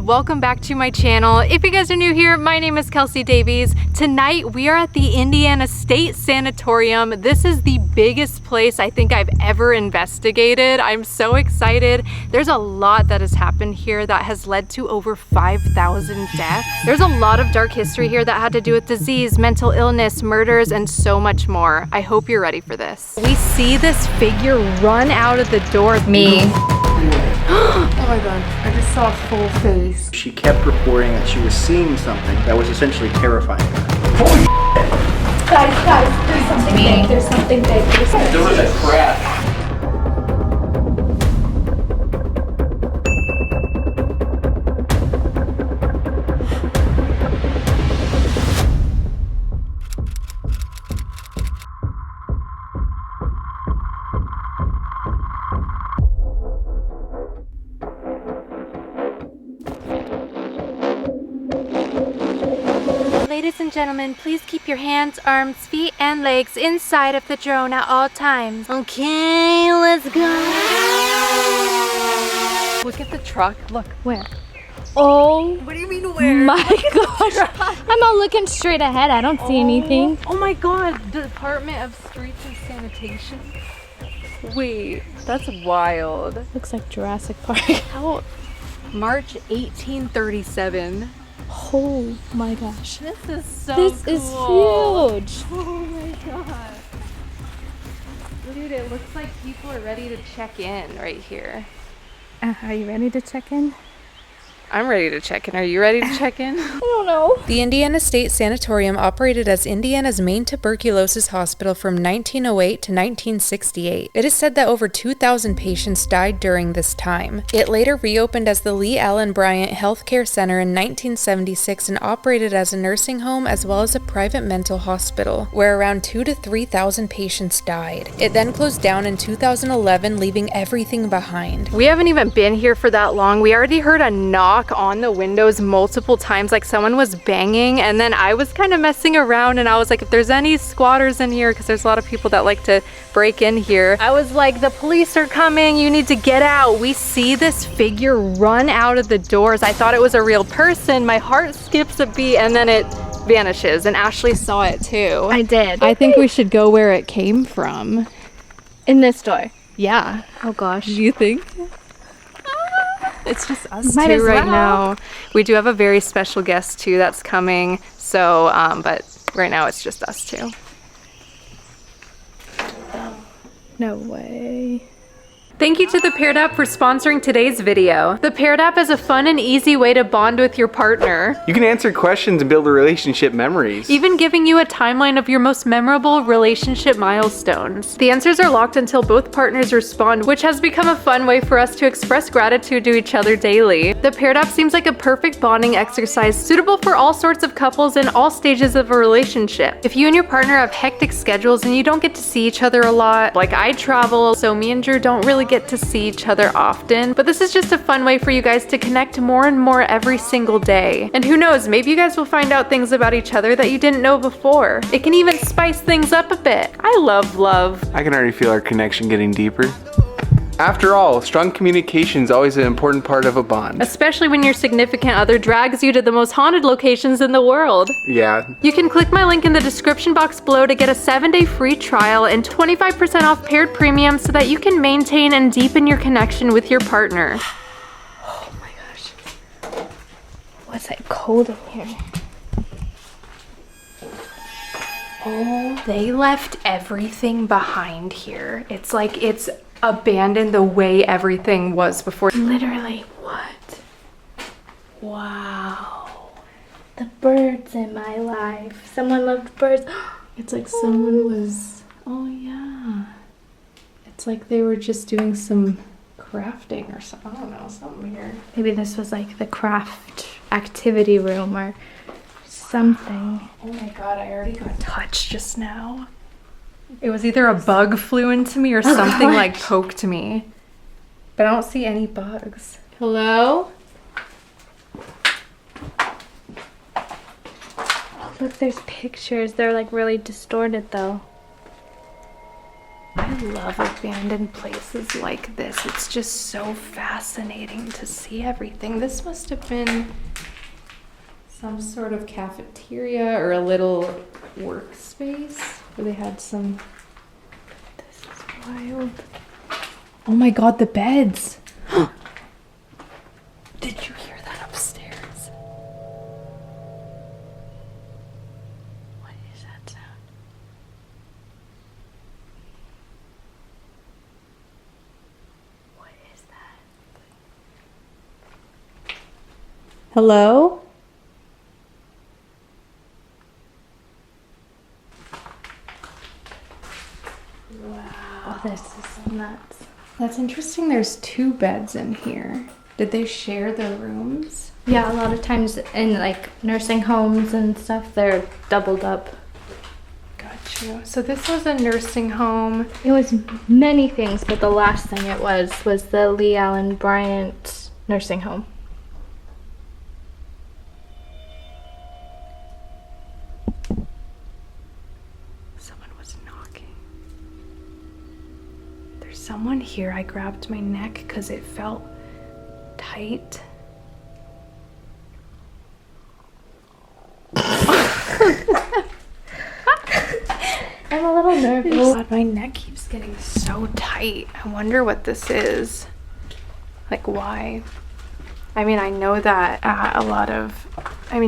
welcome back to my channel. If you guys are new here, my name is Kelsi Davies. Tonight we are at the Indiana State Sanatorium. This is the biggest place I think I've ever investigated. I'm so excited. There's a lot that has happened here that has led to over 5,000 deaths. There's a lot of dark history here that had to do with disease, mental illness, murders, and so much more. I hope you're ready for this. We see this figure run out of the door. Me. Oh my god, I just saw a full face. She kept reporting that she was seeing something that was essentially terrifying her. Holy shit! Guys, there's something big. There's something big. There was a crash. Ladies and gentlemen, please keep your hands, arms, feet, and legs inside of the drone at all times. Okay, let's go. Look at the truck. Look. Where? Oh. What do you mean where? My gosh. I'm not looking straight ahead. I don't see anything. Oh my god. The Department of Streets and Sanitation. Wait, that's wild. Looks like Jurassic Park. How? March 1837. Oh my gosh. This is so This cool. is huge. Oh my god. Dude, it looks like people are ready to check in right here. Are you ready to check in? I'm ready to check in. Are you ready to check in? I don't know. The Indiana State Sanatorium operated as Indiana's main tuberculosis hospital from 1908 to 1968. It is said that over 2,000 patients died during this time. It later reopened as the Lee Allen Bryant Healthcare Center in 1976 and operated as a nursing home as well as a private mental hospital, where around 2,000 to 3,000 patients died. It then closed down in 2011, leaving everything behind. We haven't even been here for that long. We already heard a knock on the windows multiple times, like someone was banging, and then I was kind of messing around and I was like, if there's any squatters in here, because there's a lot of people that like to break in here, I was like, the police are coming, you need to get out. We see this figure run out of the doors. I thought it was a real person. My heart skips a beat and then it vanishes, and Ashley saw it too. I did. I think we should go where it came from. In this door. Yeah. Oh gosh. Do you think? It's just us Might two as right well. now. We do have a very special guest too that's coming. So, but right now it's just us two. No way. Thank you to the Paired App for sponsoring today's video. The Paired App is a fun and easy way to bond with your partner, You can answer questions and build relationship memories. even giving you a timeline of your most memorable relationship milestones. The answers are locked until both partners respond, which has become a fun way for us to express gratitude to each other daily. The Paired App seems like a perfect bonding exercise suitable for all sorts of couples in all stages of a relationship. If you and your partner have hectic schedules and you don't get to see each other a lot, like I travel, so me and Drew don't really get to see each other often, but this is just a fun way for you guys to connect more and more every single day. And who knows, maybe you guys will find out things about each other that you didn't know before. It can even spice things up a bit. I love love. I can already feel our connection getting deeper. After all, strong communication is always an important part of a bond. Especially when your significant other drags you to the most haunted locations in the world. Yeah. You can click my link in the description box below to get a 7-day free trial and 25% off Paired Premium so that you can maintain and deepen your connection with your partner. Oh my gosh. What's that cold in here? Oh, they left everything behind here. It's like it's abandoned the way everything was before. Literally, what? Wow. The birds in my life. Someone loved birds. It's like someone was, oh yeah. It's like they were just doing some crafting or something. I don't know, something weird. Maybe this was like the craft activity room or something. Oh my god, I already got touched just now. It was either a bug flew into me or something like poked me. But I don't see any bugs. Hello? Look, there's pictures. They're like really distorted though. I love abandoned places like this. It's just so fascinating to see everything. This must have been some sort of cafeteria or a little workspace where they had some. This is wild. Oh my god, the beds. Did you hear that upstairs? What is that sound? What is that? Hello? Oh, this is nuts. That's interesting. There's 2 beds in here. Did they share the rooms? Yeah, a lot of times in like nursing homes and stuff, they're doubled up. Got you. So this was a nursing home. It was many things, but the last thing it was the Lee Allen Bryant nursing home. Someone was knocking. There's someone here. I grabbed my neck because it felt tight. I'm a little nervous. God, my neck keeps getting so tight. I wonder what this is. Like, why? I mean, I know that a lot of,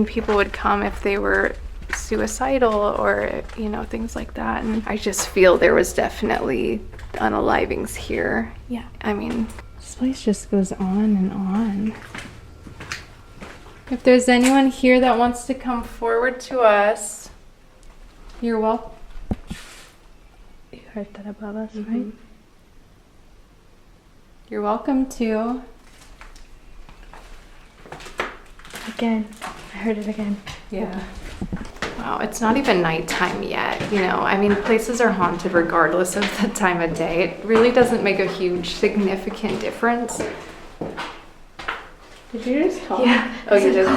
people would come if they were suicidal or, things like that. And I just feel there was definitely unalivings here. Yeah. This place just goes on and on. If there's anyone here that wants to come forward to us, you're welcome. You heard that above us, right? You're welcome to. Again. I heard it again. Yeah. Wow, it's not even nighttime yet, places are haunted regardless of the time of day. It really doesn't make a huge, significant difference. Did you just call? Yeah. Oh, you did?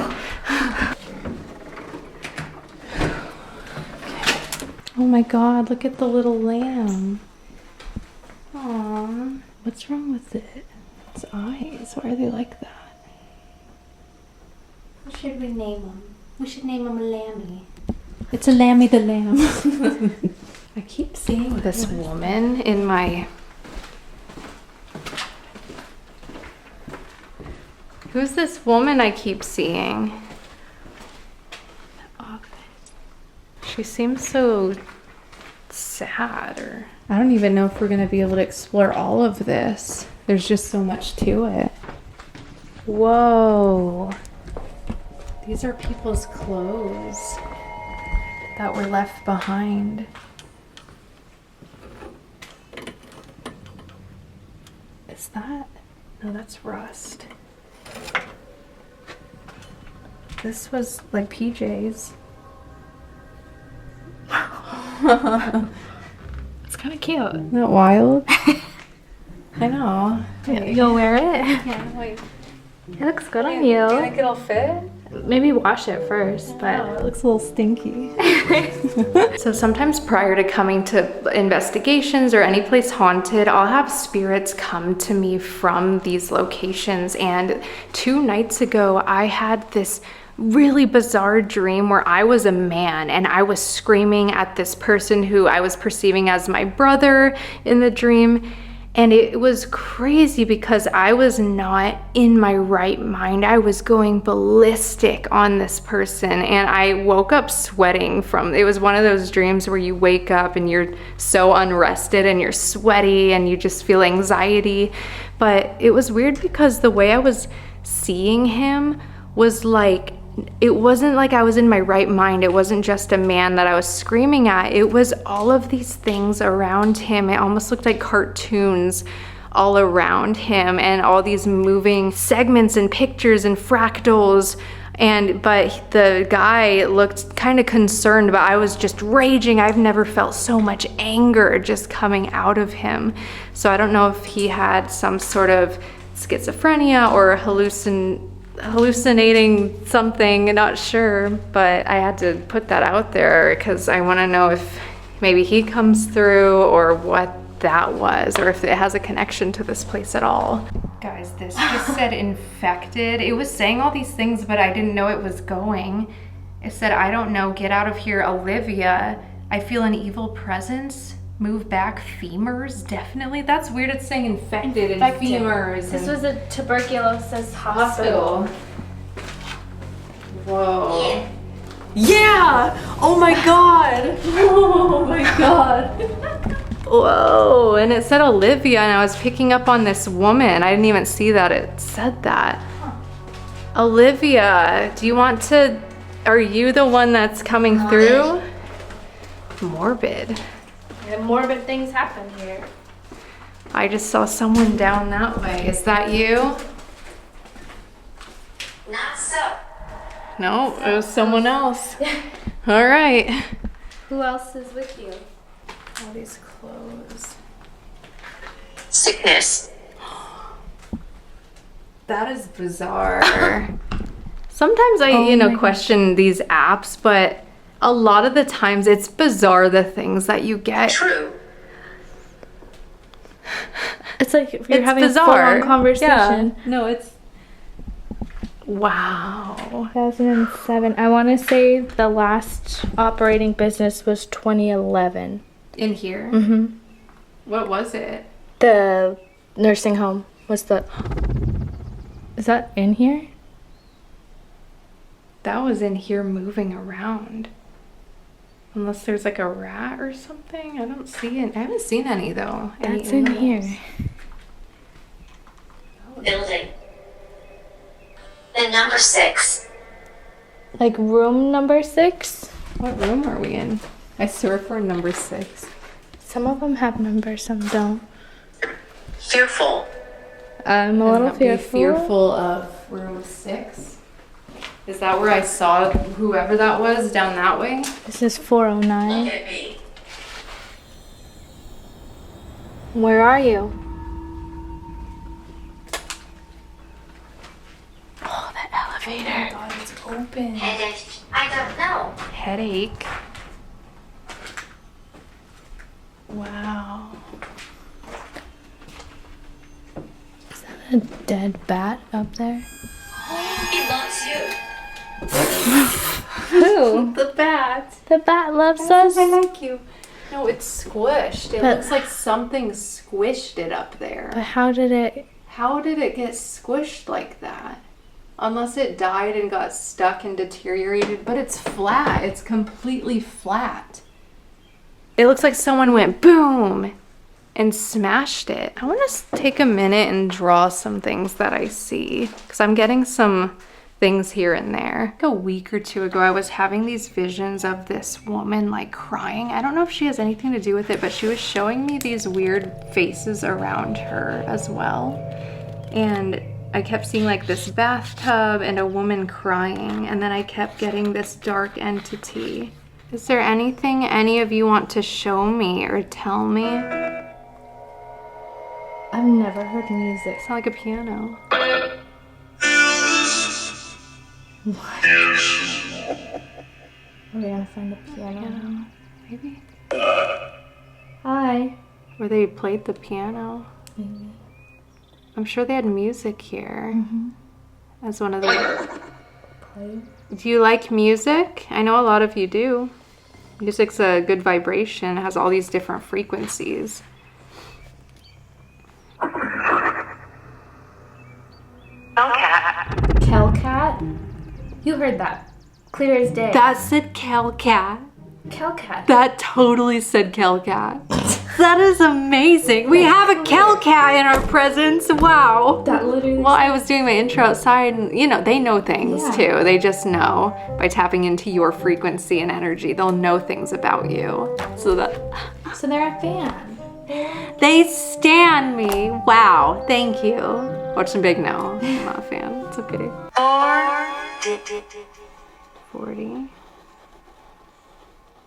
Oh my god, look at the little lamb. Aww. What's wrong with it? Its eyes, why are they like that? What should we name him? We should name him Lammy. It's a Lammy the lamb. I keep seeing this woman in my... Who's this woman I keep seeing? The office. She seems so sad, or... I don't even know if we're going to be able to explore all of this. There's just so much to it. Whoa. These are people's clothes that were left behind. Is that? No, that's rust. This was like PJs. It's kind of cute. Isn't that wild? I know. You'll wear it? Yeah, wait. It looks good on Do you you. think it'll fit? Maybe wash it first, but... Oh, it looks a little stinky. So sometimes prior to coming to investigations or any place haunted, I'll have spirits come to me from these locations. And 2 nights ago, I had this really bizarre dream where I was a man and I was screaming at this person who I was perceiving as my brother in the dream. And it was crazy because I was not in my right mind. I was going ballistic on this person, and I woke up sweating from, it was one of those dreams where you wake up and you're so unrested and you're sweaty and you just feel anxiety. But it was weird because the way I was seeing him was like, it wasn't like I was in my right mind. It wasn't just a man that I was screaming at. It was all of these things around him. It almost looked like cartoons all around him and all these moving segments and pictures and fractals. But the guy looked kind of concerned, but I was just raging. I've never felt so much anger just coming out of him. So I don't know if he had some sort of schizophrenia or hallucinating something, not sure, but I had to put that out there because I want to know if maybe he comes through or what that was, or if it has a connection to this place at all. Guys, this just said infected. It was saying all these things, but I didn't know it was going. It said, I don't know, get out of here, Olivia. I feel an evil presence. Move back, femurs, definitely. That's weird, it's saying infected and femurs. This was a tuberculosis hospital. Whoa. Yeah! Oh my god! Oh my god. Whoa, and it said Olivia, and I was picking up on this woman. I didn't even see that it said that. Olivia, do you want to, are you the one that's coming through? Morbid. And morbid things happen here. I just saw someone down that way. Is that you? Not so. No, it was someone else. All right. Who else is with you? All these clothes. Sickness. That is bizarre. Sometimes I, question these apps, but a lot of the times it's bizarre the things that you get. True. It's like if you're having bizarre. a full-on conversation. Yeah. No, it's... Wow. 2007. I want to say the last operating business was 2011. In here? Mm-hmm. What was it? The nursing home was the... Is that in here? That was in here moving around. Unless there's like a rat or something. I don't see it. I haven't seen any though. That's in here. Building. The number 6. Like room number 6? What room are we in? I swear we're in number 6. Some of them have numbers, some don't. Fearful. I'm a little fearful. Fearful of room 6. Is that where I saw whoever that was down that way? This is 409. Look at me. Where are you? Oh, that elevator. Oh God, it's open. Headache. I don't know. Headache. Wow. Is that a dead bat up there? He loves you. Who? The bat. The bat loves us. I like you. No, it's squished. It But- looks like something squished it up there. But how did it... How did it get squished like that? Unless it died and got stuck and deteriorated, but it's flat. It's completely flat. It looks like someone went boom and smashed it. I want to take a minute and draw some things that I see, because I'm getting some things here and there. Like a week or two ago, I was having these visions of this woman like crying. I don't know if she has anything to do with it, but she was showing me these weird faces around her as well. And I kept seeing like this bathtub and a woman crying, and then I kept getting this dark entity. Is there anything any of you want to show me or tell me? I've never heard music. It's not like a piano. Are we gonna find a piano? Maybe. Hi. Where they played the piano. Maybe. I'm sure they had music here. As one of the... Play. Do you like music? I know a lot of you do. Music's a good vibration. It has all these different frequencies. Kelcat? You heard that. Clear as day. That said Kelcat. Kelcat. That totally said Kelcat. That is amazing. We have a Kelcat in our presence. Wow. That literally... Well, I was doing my intro outside, and they know things too. They just know by tapping into your frequency and energy. They'll know things about you. So they're a fan. they stan me. Wow. Thank you. Watch some big no. I'm not a fan. It's okay. 40.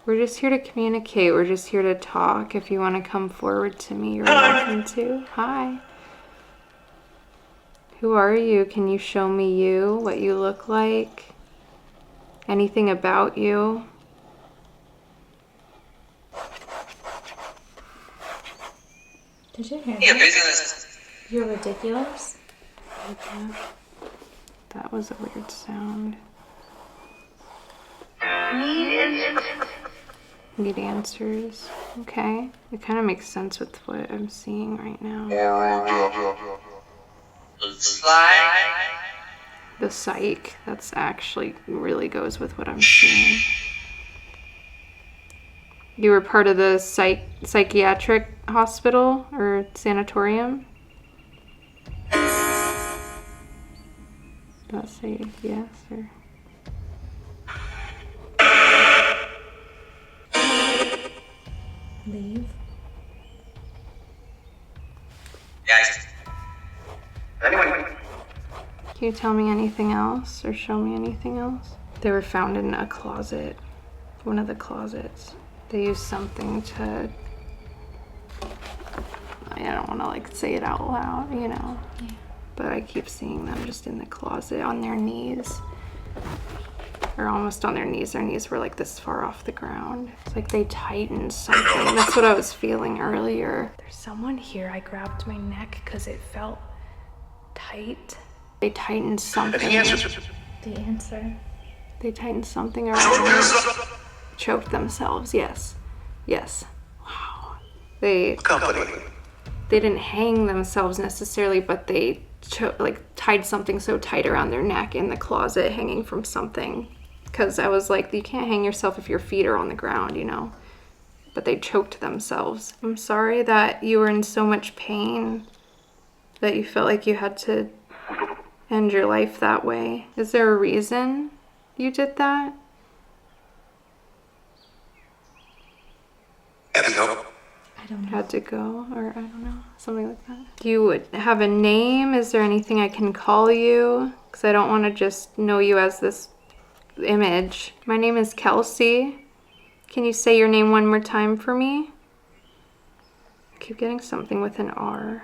We're just here to communicate. We're just here to talk. If you want to come forward to me, you're welcome to. Hi. Who are you? Can you show me you? What you look like? Anything about you? Did you hear that? You're ridiculous. That was a weird sound. Need answers. Okay. It kind of makes sense with what I'm seeing right now. The psych. That's actually really goes with what I'm seeing. You were part of the psychiatric hospital or sanatorium? Does that say yes or? Leave. Can you tell me anything else or show me anything else? They were found in a closet, one of the closets. They used something to, I don't want to like say it out loud, you know, but I keep seeing them just in the closet on their knees. Or almost on their knees. Their knees were like this far off the ground. It's like they tightened something. That's what I was feeling earlier. There's someone here. I grabbed my neck because it felt tight. They tightened something. The answer. They tightened something around me. Choked themselves. Yes. Yes. Wow. They didn't hang themselves necessarily, but they tied something so tight around their neck in the closet, hanging from something. Because I was like, you can't hang yourself if your feet are on the ground, you know. But they choked themselves. I'm sorry that you were in so much pain, that you felt like you had to end your life that way. Is there a reason you did that? I don't know. Had to go, or I don't know, something like that. Do you have a name? Is there anything I can call you? Because I don't want to just know you as this image. My name is Kelsi. Can you say your name one more time for me? I keep getting something with an R.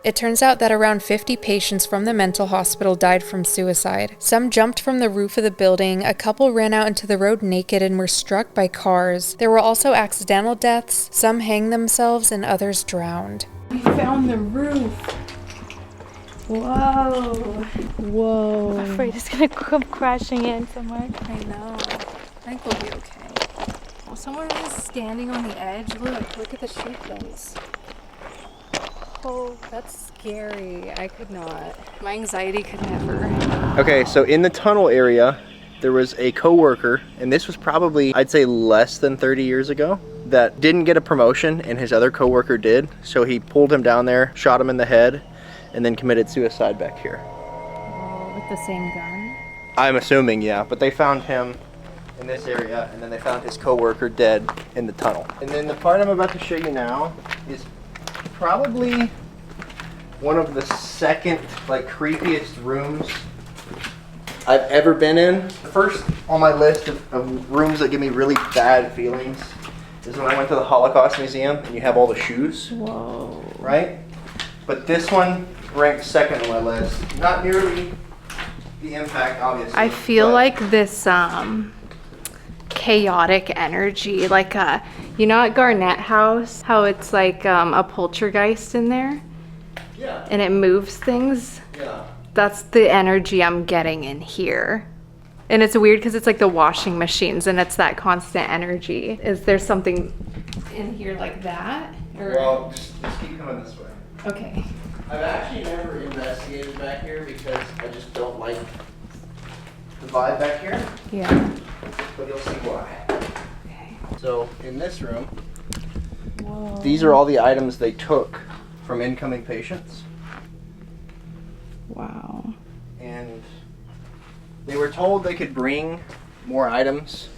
It turns out that around 50 patients from the mental hospital died from suicide. Some jumped from the roof of the building, a couple ran out into the road naked and were struck by cars. There were also accidental deaths, some hanged themselves and others drowned. We found the roof. Whoa. Whoa. I'm afraid it's gonna come crashing in somewhere. I know. I think we'll be okay. Well, someone is standing on the edge. Look at the sheet things. Oh, that's scary. I could not. My anxiety could never. Okay, so in the tunnel area, there was a coworker, and this was probably, I'd say, less than 30 years ago, that didn't get a promotion, and his other coworker did. So he pulled him down there, shot him in the head, and then committed suicide back here. Oh, with the same gun? I'm assuming, yeah, but they found him in this area, and then they found his coworker dead in the tunnel. And then the part I'm about to show you now is probably one of the second, creepiest rooms I've ever been in. First on my list of rooms that give me really bad feelings is when I went to the Holocaust Museum and you have all the shoes. Whoa. Right? But this one ranks second on my list. Not nearly the impact, obviously. I feel like this chaotic energy, like you know at Garnett House, how it's like a poltergeist in there? Yeah. And it moves things? Yeah. That's the energy I'm getting in here. And it's weird because it's like the washing machines and it's that constant energy. Is there something in here like that? Or? Well, just keep coming this way. Okay. I've actually never investigated back here because I just don't like the vibe back here, Yeah. but you'll see why. Okay. So in this room, Whoa. these are all the items they took from incoming patients, Wow. and they were told they could bring more items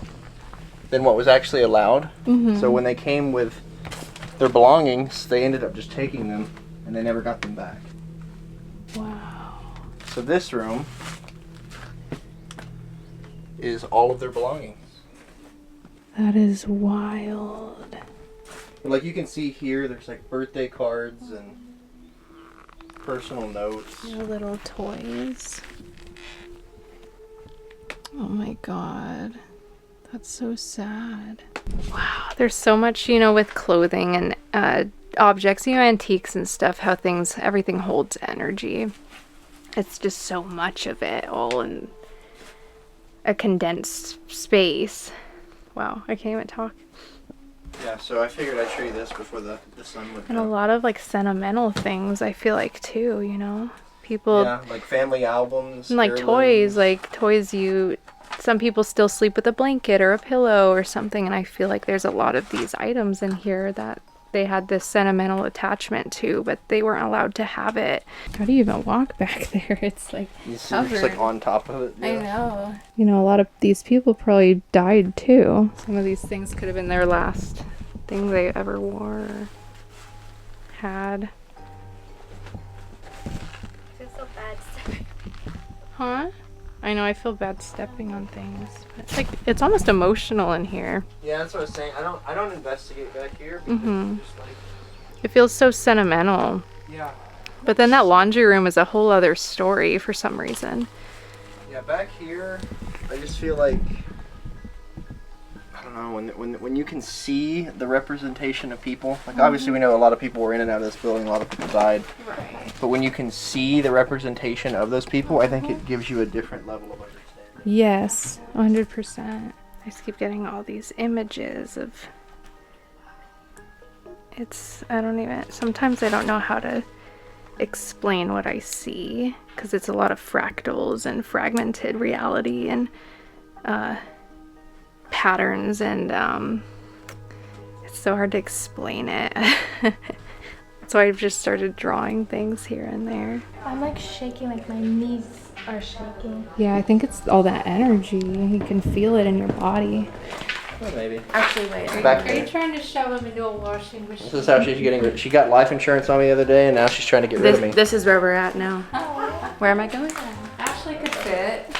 than what was actually allowed. Mm-hmm. So when they came with their belongings, they ended up just taking them and they never got them back. Wow. So this room is all of their belongings. That is wild. Like you can see here, there's like birthday cards and personal notes. Your little toys. Oh my god. That's so sad. Wow. There's so much, with clothing and objects, you know, antiques and stuff, how everything holds energy. It's just so much of it all in a condensed space. Wow, I can't even talk. Yeah, so I figured I'd show you this before the sun would And a lot of like sentimental things, I feel like, too, you know? People. Yeah, like family albums. And like toys, some people still sleep with a blanket or a pillow or something, and I feel like there's a lot of these items in here that they had this sentimental attachment to, but they weren't allowed to have it. How do you even walk back there? It's like It's like on top of it. Yeah. I know. You know, a lot of these people probably died too. Some of these things could have been their last thing they ever wore or had. I feel so bad stepping. Huh? I know, I feel bad stepping on things. But it's like, it's almost emotional in here. Yeah, that's what I was saying. I don't investigate back here because it's just like, It feels so sentimental. yeah. But then that laundry room is a whole other story for some reason. Yeah, back here, I just feel like, I don't know, when you can see the representation of people, like obviously we know a lot of people were in and out of this building, a lot of people died. Right. But when you can see the representation of those people, I think it gives you a different level of understanding. Yes, 100%. I just keep getting all these images of... sometimes I don't know how to explain what I see, because it's a lot of fractals and fragmented reality and patterns, and it's so hard to explain it. So I've just started drawing things here and there. I'm like shaking, like my knees are shaking. Yeah, I think it's all that energy. You can feel it in your body. Well, maybe. Actually, wait. Are you trying to shove them into a washing machine? This is how she's getting rid. She got life insurance on me the other day, and now she's trying to get rid of me. This is where we're at now. Where am I going? Ashley could fit.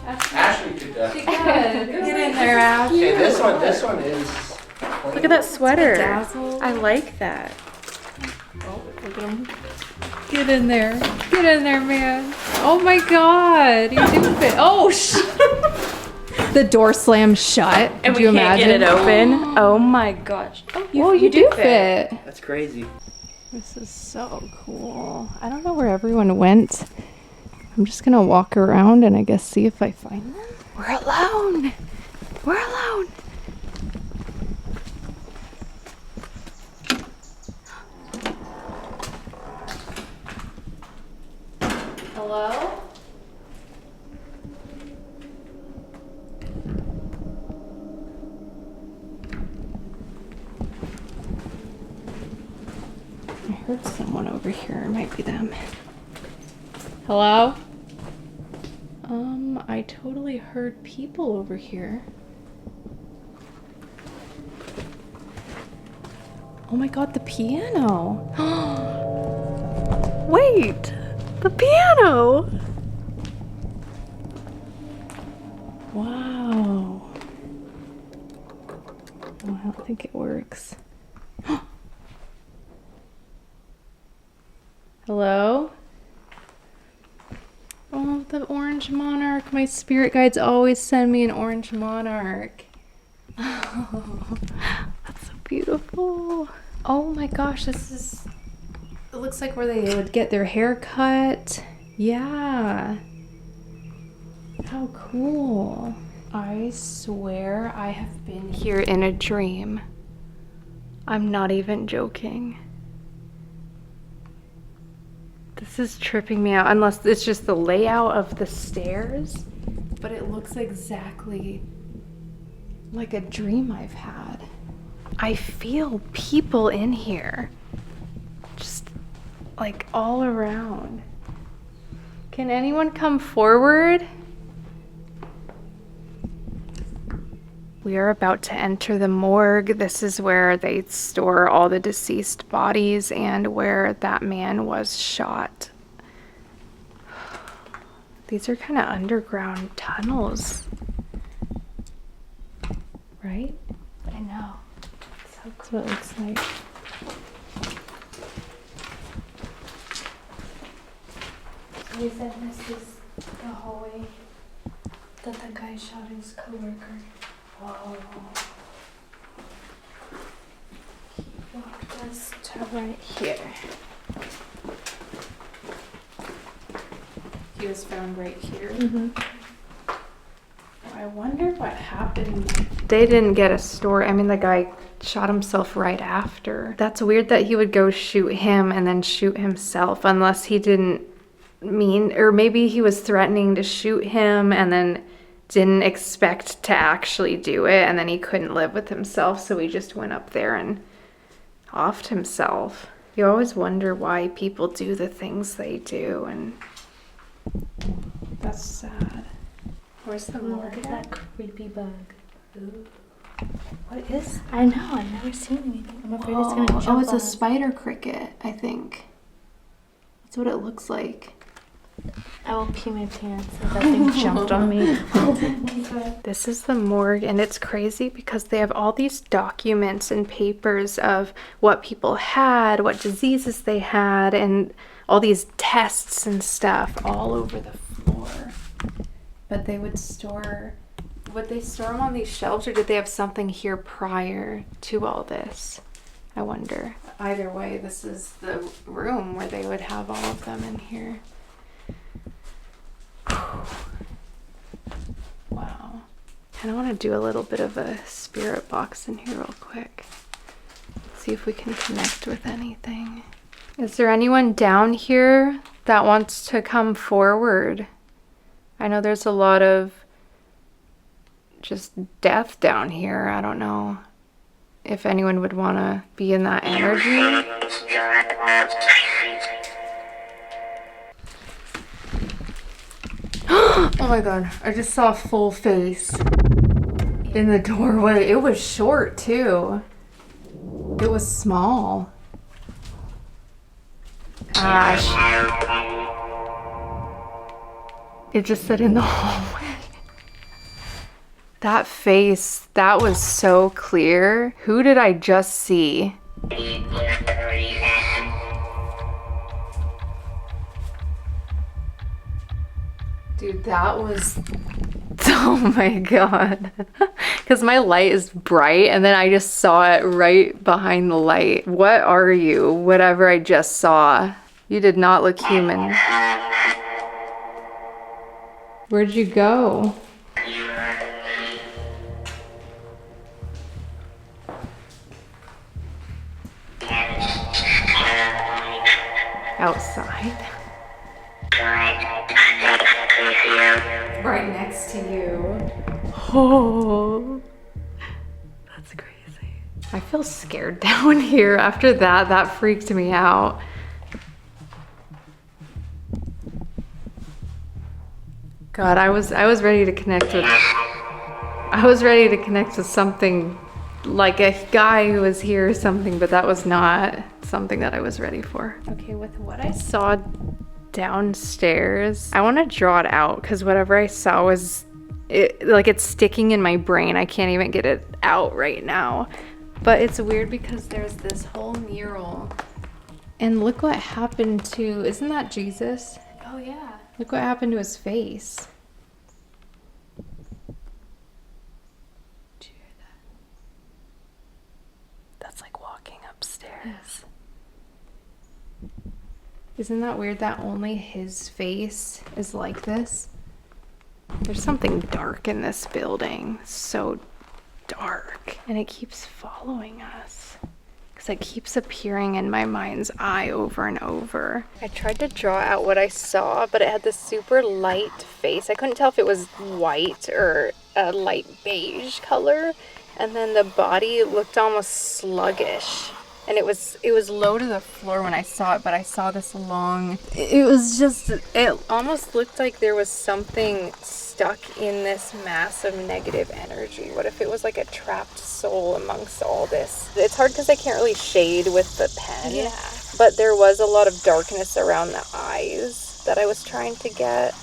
Ashley could. She could. Get in there, Ash. Okay, this one is. Look at that sweater. Dazzled. I like that. Oh, look at him. Get in there. Get in there, man. Oh my god. You do fit. Oh, The door slammed shut. And Could we you can't imagine? get it open. Oh my gosh. Oh, You do fit. That's crazy. This is so cool. I don't know where everyone went. I'm just gonna walk around and I guess see if I find them. We're alone. We're alone. Hello? I heard someone over here. It might be them. Hello? I totally heard people over here. Oh my god, the piano. Wait, the piano. Wow. Oh, I don't think it works. Hello? Oh, the orange monarch. My spirit guides always send me an orange monarch. Oh, that's so beautiful. Oh my gosh, it looks like where they would get their hair cut. Yeah. How cool. I swear I have been here in a dream. I'm not even joking. This is tripping me out, unless it's just the layout of the stairs, but it looks exactly like a dream I've had. I feel people in here, just like all around. Can anyone come forward? We are about to enter the morgue. This is where they store all the deceased bodies and where that man was shot. These are kind of underground tunnels. Right? I know. That's what it looks like. They said this is the hallway that the guy shot his coworker. Oh. Walked Just right here. He was found right here. Mm-hmm. I wonder what happened. They didn't get a story. I mean, the guy shot himself right after. That's weird that he would go shoot him and then shoot himself, unless he didn't mean, or maybe he was threatening to shoot him and then didn't expect to actually do it, and then he couldn't live with himself, so he just went up there and offed himself. You always wonder why people do the things they do, and that's sad. Where's the Look morgue? at that creepy bug. Ooh. What is that? I know, I've never seen anything. I'm afraid it's gonna jump Oh, it's on a us. spider cricket, I think. That's what it looks like. I will pee my pants if that thing jumped on me. This is the morgue, and it's crazy because they have all these documents and papers of what people had, what diseases they had, and all these tests and stuff all over the floor. But they would they store them on these shelves, or did they have something here prior to all this? I wonder. Either way, this is the room where they would have all of them in here. Wow. And I want to do a little bit of a spirit box in here real quick. See if we can connect with anything. Is there anyone down here that wants to come forward? I know there's a lot of just death down here. I don't know if anyone would want to be in that energy. Oh my god, I just saw a full face in the doorway. It was short too. It was small. Gosh. It just said in the hallway. That face, that was so clear. Who did I just see? Dude, that was, oh my god. Because my light is bright and then I just saw it right behind the light. What are you? Whatever I just saw. You did not look human. Where'd you go? Outside. Right next to you. Oh, that's crazy. I feel scared down here. After that, that freaked me out. God, I was ready to connect with. I was ready to connect with something like a guy who was here or something, but that was not something that I was ready for. Okay, with what I saw downstairs, I want to draw it out because whatever I saw was it's sticking in my brain. I can't even get it out right now. But it's weird because there's this whole mural, and look what happened to, isn't that Jesus? Oh yeah. Look what happened to his face. Did you hear that? That's like walking upstairs. Isn't that weird that only his face is like this? There's something dark in this building. So dark. And it keeps following us. Because it keeps appearing in my mind's eye over and over. I tried to draw out what I saw, but it had this super light face. I couldn't tell if it was white or a light beige color. And then the body looked almost sluggish. And it was low to the floor when I saw it, but I saw this long, it almost looked like there was something stuck in this mass of negative energy. What if it was like a trapped soul amongst all this? It's hard because I can't really shade with the pen, Yeah. but there was a lot of darkness around the eyes that I was trying to get.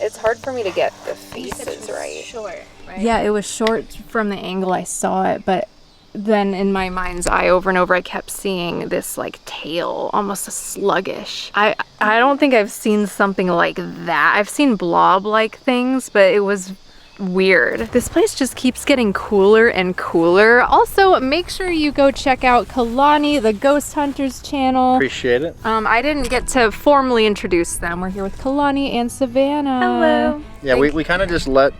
It's hard for me to get the faces right. Short, right? Yeah, it was short from the angle I saw it, but then in my mind's eye over and over I kept seeing this like tail, almost a sluggish. I don't think I've seen something like that. I've seen blob like things, but it was weird. This place just keeps getting cooler and cooler. Also, make sure you go check out Kalani, the Ghost Hunters channel. Appreciate it. I didn't get to formally introduce them. We're here with Kalani and Savannah. Hello. Yeah, we kind of just let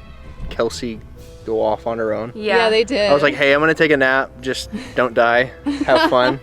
Kelsi go off on her own. Yeah, they did. I was like, hey, I'm gonna take a nap. Just don't die. Have fun.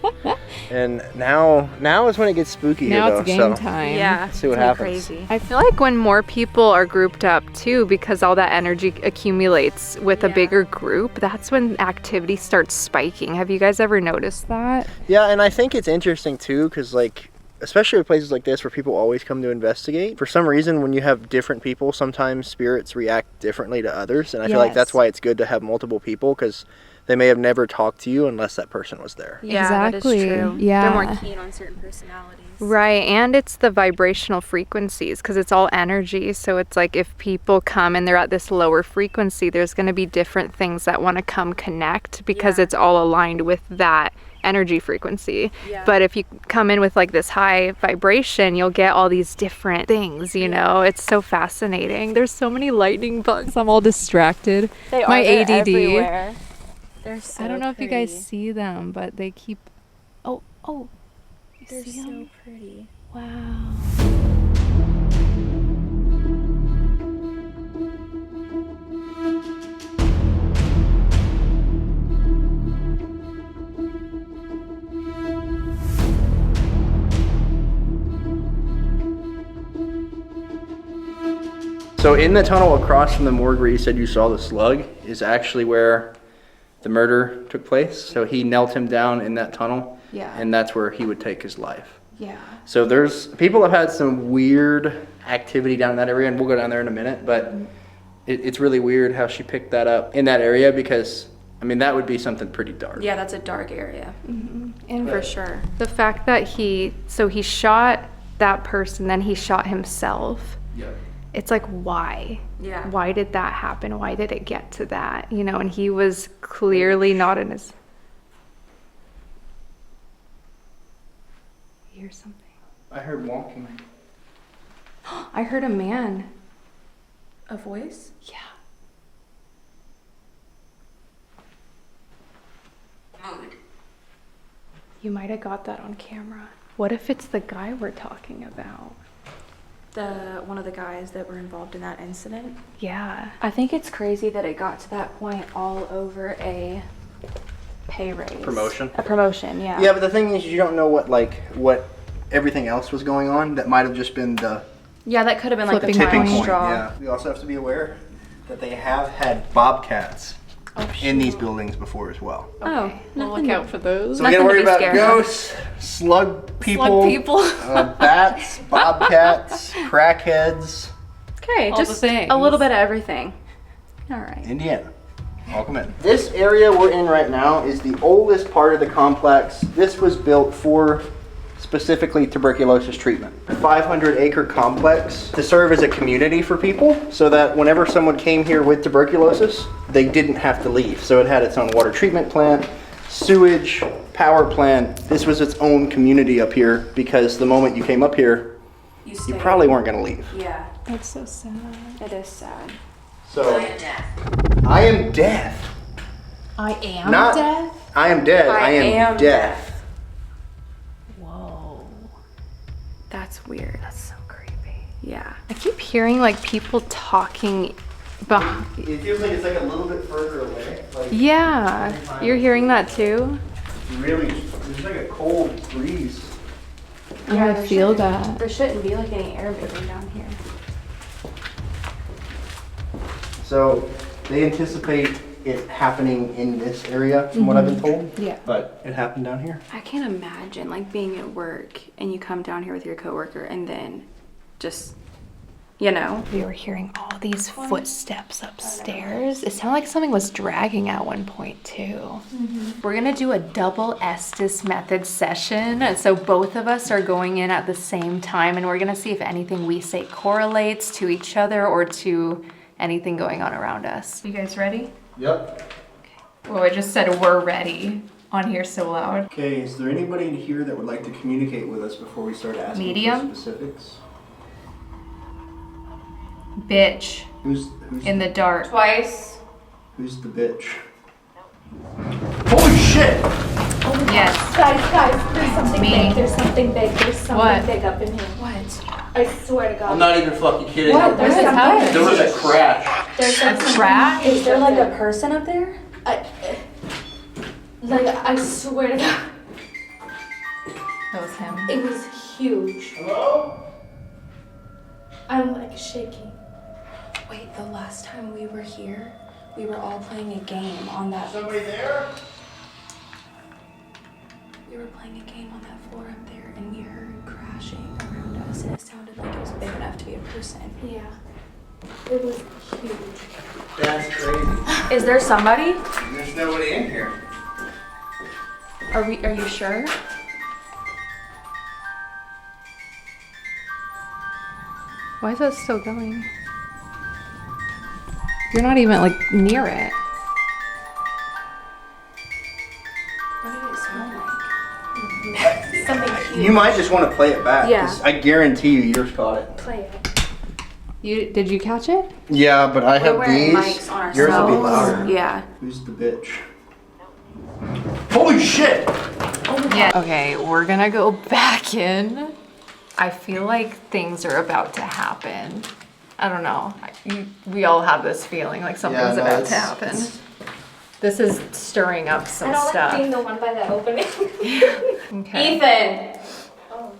And now is when it gets spooky now here, though. it's game time. Yeah. See what it's happens. Crazy. I feel like when more people are grouped up too, because all that energy accumulates with a bigger group, that's when activity starts spiking. Have you guys ever noticed that? Yeah, and I think it's interesting too, because like, especially with places like this where people always come to investigate, for some reason when you have different people, sometimes spirits react differently to others, and I feel like that's why it's good to have multiple people, because they may have never talked to you unless that person was there. Yeah, exactly. that is true. Yeah. They're more keen on certain personalities. Right, and it's the vibrational frequencies, because it's all energy. So it's like if people come and they're at this lower frequency, there's going to be different things that want to come connect, because it's all aligned with that energy frequency. But if you come in with like this high vibration, you'll get all these different things, you know. It's so fascinating. There's so many lightning bugs. I'm all distracted. They My they're ADD. everywhere. They're so I don't know if you pretty. guys see them, but they keep you They're see so them? pretty. Wow. So in the tunnel across from the morgue where you said you saw the slug is actually where the murder took place. So he knelt him down in that tunnel, and that's where he would take his life. Yeah. So there's people have had some weird activity down in that area, and we'll go down there in a minute, but it's really weird how she picked that up in that area, because I mean that would be something pretty dark. Yeah, that's a dark area. And For sure. the fact that he shot that person, then he shot himself. Yeah. It's like, why? Yeah. Why did that happen? Why did it get to that? You know, and he was clearly not in his... You hear something? I heard walking. I heard a man. A voice? Yeah. Mood. You might have got that on camera. What if it's the guy we're talking about? One of the guys that were involved in that incident. Yeah. I think it's crazy that it got to that point all over a pay raise. Promotion? A promotion, yeah. Yeah, but the thing is, you don't know what everything else was going on. That might have just been the Yeah, that could have been like the Flipping tipping final point. straw. Yeah. We also have to be aware that they have had bobcats in these buildings before as well. Oh, We'll look out for those. So we gotta Nothing to worry be about scared of. ghosts, slug people, people. bats, bobcats, crackheads. Okay, All the just things. a little bit of everything. All right. Indiana. Welcome in. This area we're in right now is the oldest part of the complex. This was built for specifically tuberculosis treatment. A 500-acre complex to serve as a community for people, so that whenever someone came here with tuberculosis, they didn't have to leave. So it had its own water treatment plant, sewage, power plant. This was its own community up here, because the moment you came up here, you probably weren't going to leave. Yeah, That's so sad. it is sad. So I am death. I am death. I am Not- death? I am dead. I am death. death. Whoa. That's weird. That's so creepy. Yeah. I keep hearing like people talking behind. It feels like it's like a little bit further away. Like Yeah. You're hearing that too? really, there's like a cold breeze. I there feel shouldn't- that. There shouldn't be like any air moving down here. So they anticipate it happening in this area, from what I've been told. Yeah. But it happened down here. I can't imagine like being at work and you come down here with your coworker and then just, you know. We were hearing all these footsteps upstairs. It sounded like something was dragging at one point too. We're gonna do a double Estes method session. So both of us are going in at the same time, and we're gonna see if anything we say correlates to each other or to anything going on around us. You guys ready? Yep. Well, I just said we're ready on here so loud. Okay, is there anybody in here that would like to communicate with us before we start asking Medium? for specifics? Bitch. Who's in the dark. Twice. who's the bitch? Holy shit! Yes. Guys, there's something Me. big. There's something big. There's something What? big up in here. What? I swear to God. I'm not even fucking kidding. What? There's What something. is There was a crash. There's like something crash? big Is there up like there. a person up there? Like, I swear to God. That was him. It was huge. Hello? I'm like shaking. Wait, the last time we were here, we were all playing a game on that. Somebody there? We were playing a game on that floor up there, and we heard crashing around us, and it sounded like it was big enough to be a person. Yeah. It was huge. That's crazy. Is there somebody? There's nobody in here. Are you sure? Why is that still going? You're not even like near it. What did it sound like? Something huge. You might just want to play it back. Yeah. 'Cause I guarantee you yours caught it. Play it. Did you catch it? Yeah, but I We're have wearing these. mics on Yours will be ourselves. louder. Yeah. Who's the bitch? Holy shit! Yeah. Okay, we're gonna go back in. I feel like things are about to happen. I don't know. We all have this feeling like something's no, about it's- to happen. it's- This is stirring up some I don't stuff. like being the one by the opening. Okay. Ethan. Oh,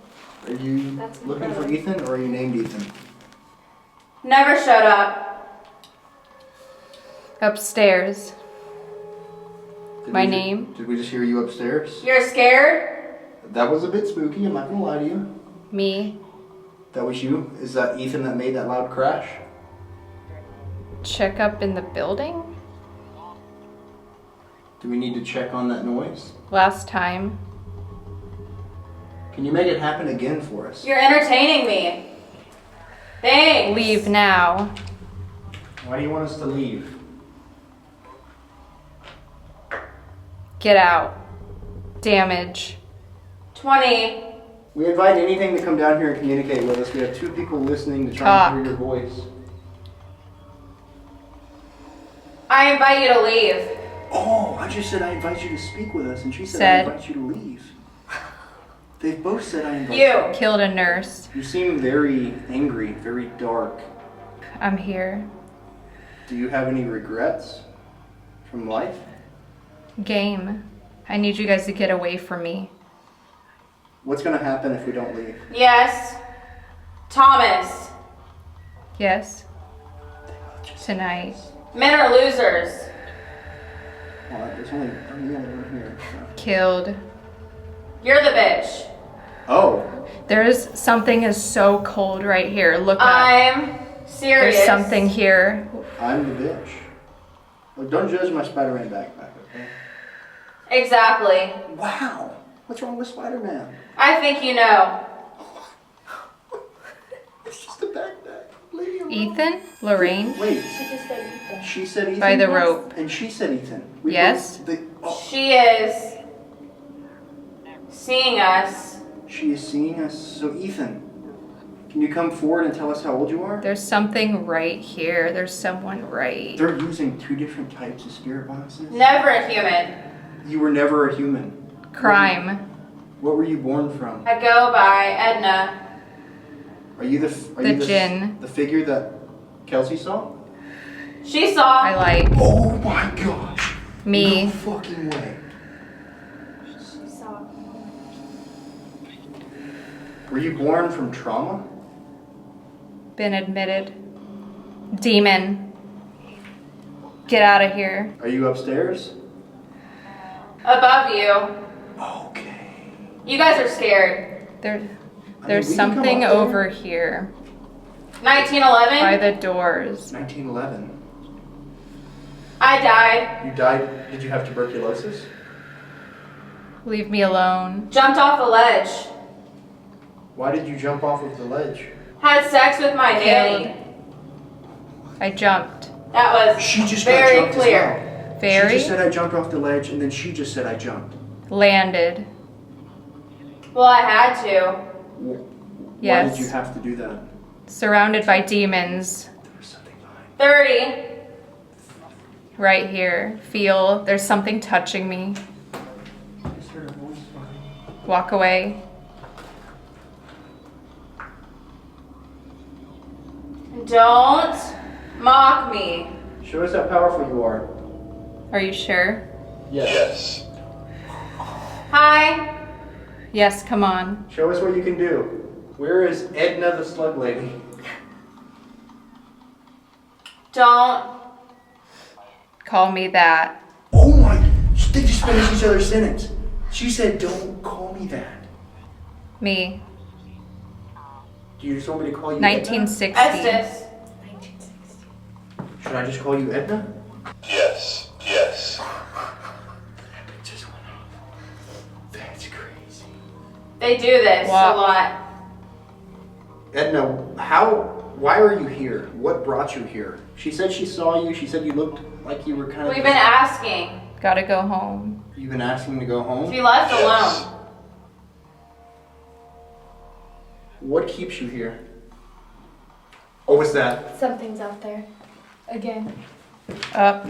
Are you That's my looking for brother. Ethan or are you named Ethan? Never showed up. Upstairs. Did My we ju- name? Did we just hear you upstairs? You're scared? That was a bit spooky, I'm not gonna lie to you. Me. That was you? Is that Ethan that made that loud crash? Check up in the building. Do we need to check on that noise? Last time. Can you make it happen again for us? You're entertaining me. Thanks. Leave now. Why do you want us to leave? Get out. Damage. 20. We invite anything to come down here and communicate with us. We have 2 people listening to try Talk. and hear your voice. I invite you to leave. Oh, I just said I invite you to speak with us, and she said Said. I invite you to leave. They both said I invite You. Killed a nurse. You seem very angry, very dark. I'm here. Do you have any regrets from life? Game. I need you guys to get away from me. What's gonna happen if we don't leave? Yes. Thomas. Yes? Tonight. Men are losers. Well, there's only one here. Killed. You're the bitch. Oh, There's something is so cold right here. Look up. I'm serious. There's something here. I'm the bitch. Look, don't judge my Spider-Man backpack, okay? Exactly. Wow, what's wrong with Spider-Man? I think you know. It's just a backpack. Leave me alone. Ethan? Lorraine? Wait, she just said Ethan. she said Ethan? By the rope. And she said Ethan. We Yes? both- She is seeing us. she is seeing us. So Ethan, can you come forward and tell us how old you are? There's something right here. There's someone right. They're using 2 different types of spirit boxes. Never a human. You were never a human. Crime. What were you born from? I go by Edna. Are you the The djinn. the figure that Kelsi saw? She saw. I like Oh my gosh! me. No fucking way. She saw. Were you born from trauma? Been admitted. Demon. Get out of here. Are you upstairs? Above you. Okay. You guys are scared. There's we can come something up there. over here 1911. by the doors. 1911. I died. You died. Did you have tuberculosis? Leave me alone. Jumped off a ledge. Why did you jump off of the ledge? Had sex with my nanny. I jumped. That was She just very got jumped clear. as well. Very She just said I jumped off the ledge, and then she just said I jumped. landed. Well, I had to. Why Yes. did you have to do that? Surrounded by demons. There was something behind. 30. Right here. Feel there's something touching me. Walk away. Don't mock me. Show us how powerful you are. Are you sure? Yes. Hi. Yes, come on. Show us what you can do. Where is Edna the slug lady? Don't call me that. Oh my, they just finished each other's sentence. She said, don't call me that. Me. Do you just want me to call you 1960. Estes. 1960. Edna? Should I just call you Edna? Yes, yes. It just went off. That's crazy. They do this a lot. Edna, why are you here? What brought you here? She said she saw you. She said you looked like you were kind of... We've been asking. Gotta go home. You've been asking to go home? She left alone. What keeps you here? Oh, what's that? Something's out there. Again. Up.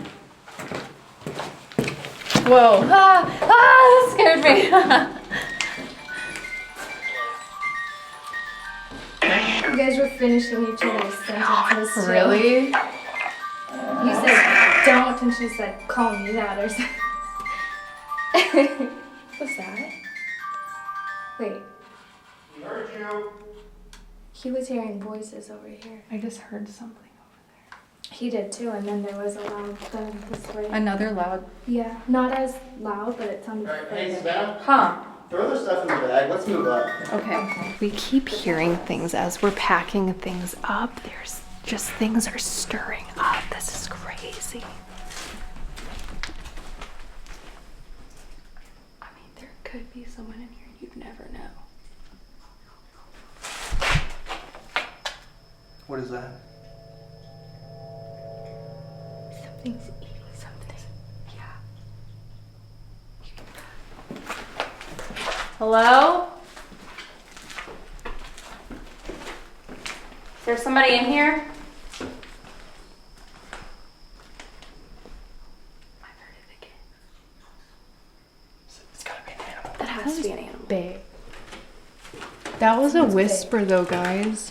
Whoa. That scared me. You guys were finishing each other's sentences. too. Really? You said don't, and she said call me that or something. What's that? Wait. He heard you. He was hearing voices over here. I just heard something. He did too, and then there was a loud thud this way. Another loud. Yeah, not as loud, but it sounded Alright, hey, further. Savannah, Huh. throw the stuff in the bag. Let's move up. Okay. We keep hearing things as we're packing things up. There's just things are stirring up. This is crazy. I mean, there could be someone in here and you'd never know. What is that? Something's eating something. Yeah. Hello? Is there somebody in here? I heard it again. It's gotta be an animal. That has to be an animal. Big. That was a whisper though, guys.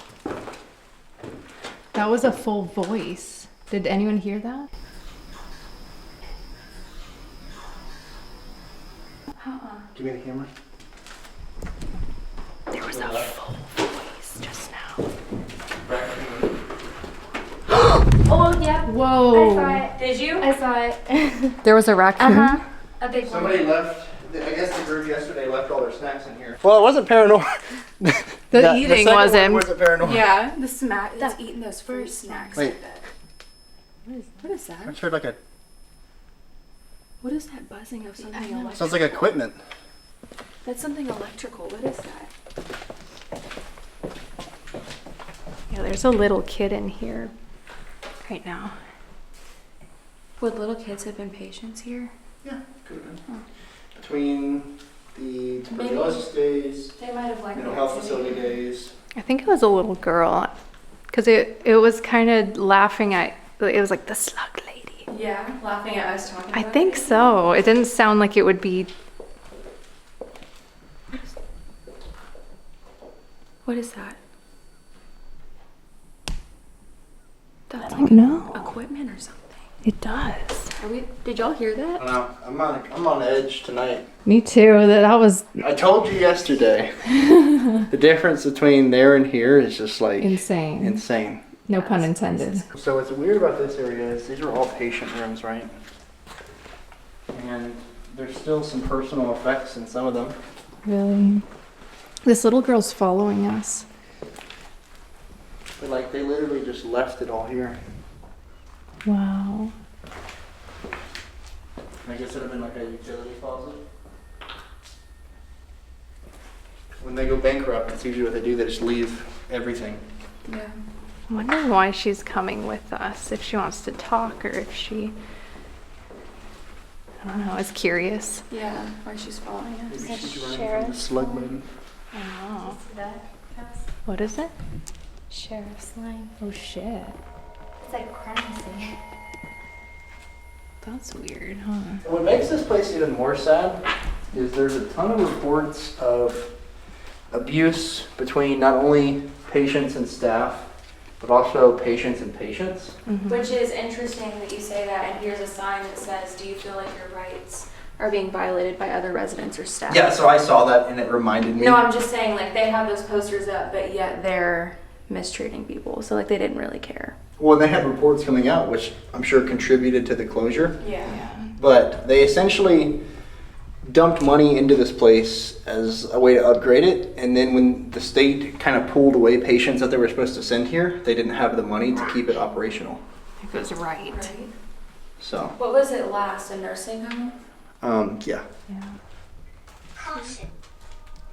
That was a full voice. Did anyone hear that? Give me the camera. There was a full voice just now. Oh yeah. Whoa. I saw it. Did you? I saw it. There was a raccoon. A big one. Somebody left, I guess the group yesterday left all their snacks in here. Well, it wasn't paranormal. The eating second wasn't. one wasn't paranormal. Yeah, the smack that's eating those first snacks. Wait, What is I that? just heard like a, What is that buzzing of something electrical? sounds like equipment. That's something electrical. What is that? Yeah, there's a little kid in here right now. Would little kids have been patients here? Yeah, could have been. Between the tuberculosis days, They might have liked mental health facility days. I think it was a little girl, because it was kind of laughing at. It was like the slug lady. Yeah, laughing at us talking I about think it. so. It didn't sound like it would be. What is that? That's like No. equipment or something. It does. Did y'all hear I that? don't know, I'm on edge tonight. Me too. That was I told you yesterday, the difference between there and here is just like insane. insane. No pun intended. So what's weird about this area is these are all patient rooms, right? And there's still some personal effects in some of them. Really? This little girl's following us. But like they literally just left it all here. Wow. I guess it would have been like a utility closet. When they go bankrupt, that's usually what they do. They just leave everything. Yeah. I'm wondering why she's coming with us. If she wants to talk or if she. I don't know. I was curious. Yeah, why she's following us. Maybe she's running from the slug lady. I don't know. See that? Cass? What is it? Sheriff's line. Oh shit. It's like crazy. That's weird, huh? What makes this place even more sad is there's a ton of reports of abuse between not only patients and staff, but also patients and patients. Which is interesting that you say that, and here's a sign that says, do you feel like your rights are being violated by other residents or staff? Yeah, so I saw that and it reminded me. No, I'm just saying, like, they have those posters up, but yet they're mistreating people. So, like, they didn't really care. Well, they had reports coming out, which I'm sure contributed to the closure. Yeah. But they essentially dumped money into this place as a way to upgrade it. And then when the state kind of pulled away patients that they were supposed to send here, they didn't have the money to keep it operational. It was right. So, What was it last? A nursing home? yeah. Yeah. Caution.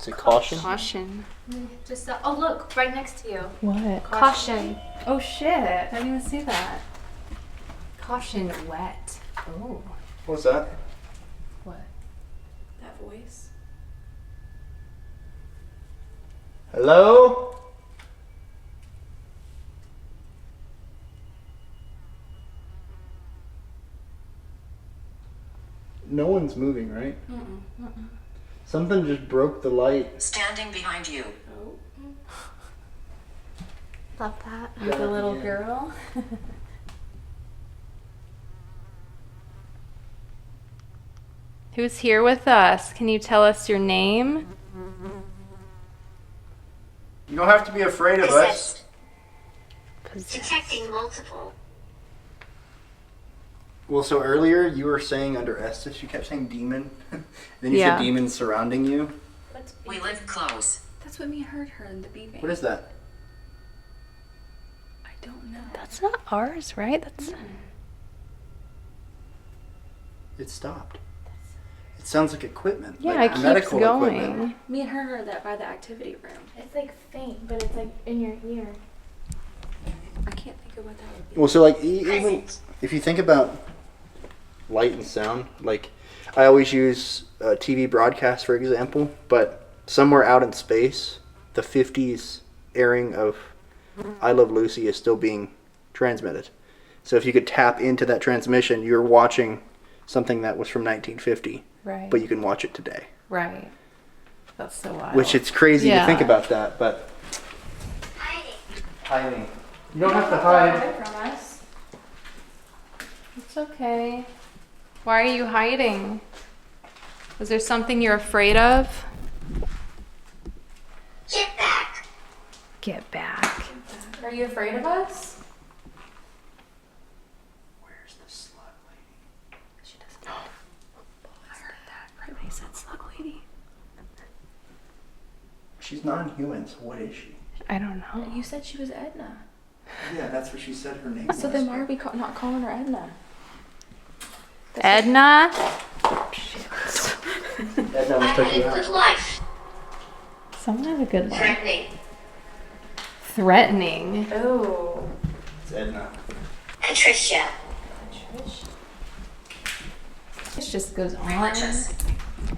Is it caution? Caution. Just oh look, right next to you. What? Caution. Oh shit! I didn't even see that. Caution, wet. Oh. What's that? What? That voice? Hello? No one's moving, right? Something just broke the light. Standing behind you. Love that. With a little girl. Who's here with us? Can you tell us your name? You don't have to be afraid of us. Detecting multiple. Well, so earlier you were saying under Estes, you kept saying demon. Then you Yeah. said demons surrounding you. We live close. That's what me heard her in the beeping. What is that? I don't know. That's not ours, right? That's. It stopped. It sounds like equipment. Yeah, like it keeps medical going. equipment. Me and her heard that by the activity room. It's like faint, but it's like in your ear. I can't think of what that would be. Well, so like even if you think about light and sound, like I always use TV broadcasts for example, but somewhere out in space, the 50s airing of I Love Lucy is still being transmitted. So if you could tap into that transmission, you're watching something that was from 1950, Right. but you can watch it today. Right. That's so wild. Which it's crazy Yeah. to think about that, but hiding. You don't have to hide. From us. It's okay. Why are you hiding? Is there something you're afraid of? Get back. Get back. Are you afraid of us? Where's the slut lady? She doesn't know. I heard that. Right, they said slug lady. She's non-human, so what is she? I don't know. You said she was Edna. Yeah, that's what she said her name was. So then why are we not calling her Edna? Edna? Edna almost took you out. life. Someone have a good one. Threatening. Threatening. Oh. It's Edna. Patricia. It just goes on.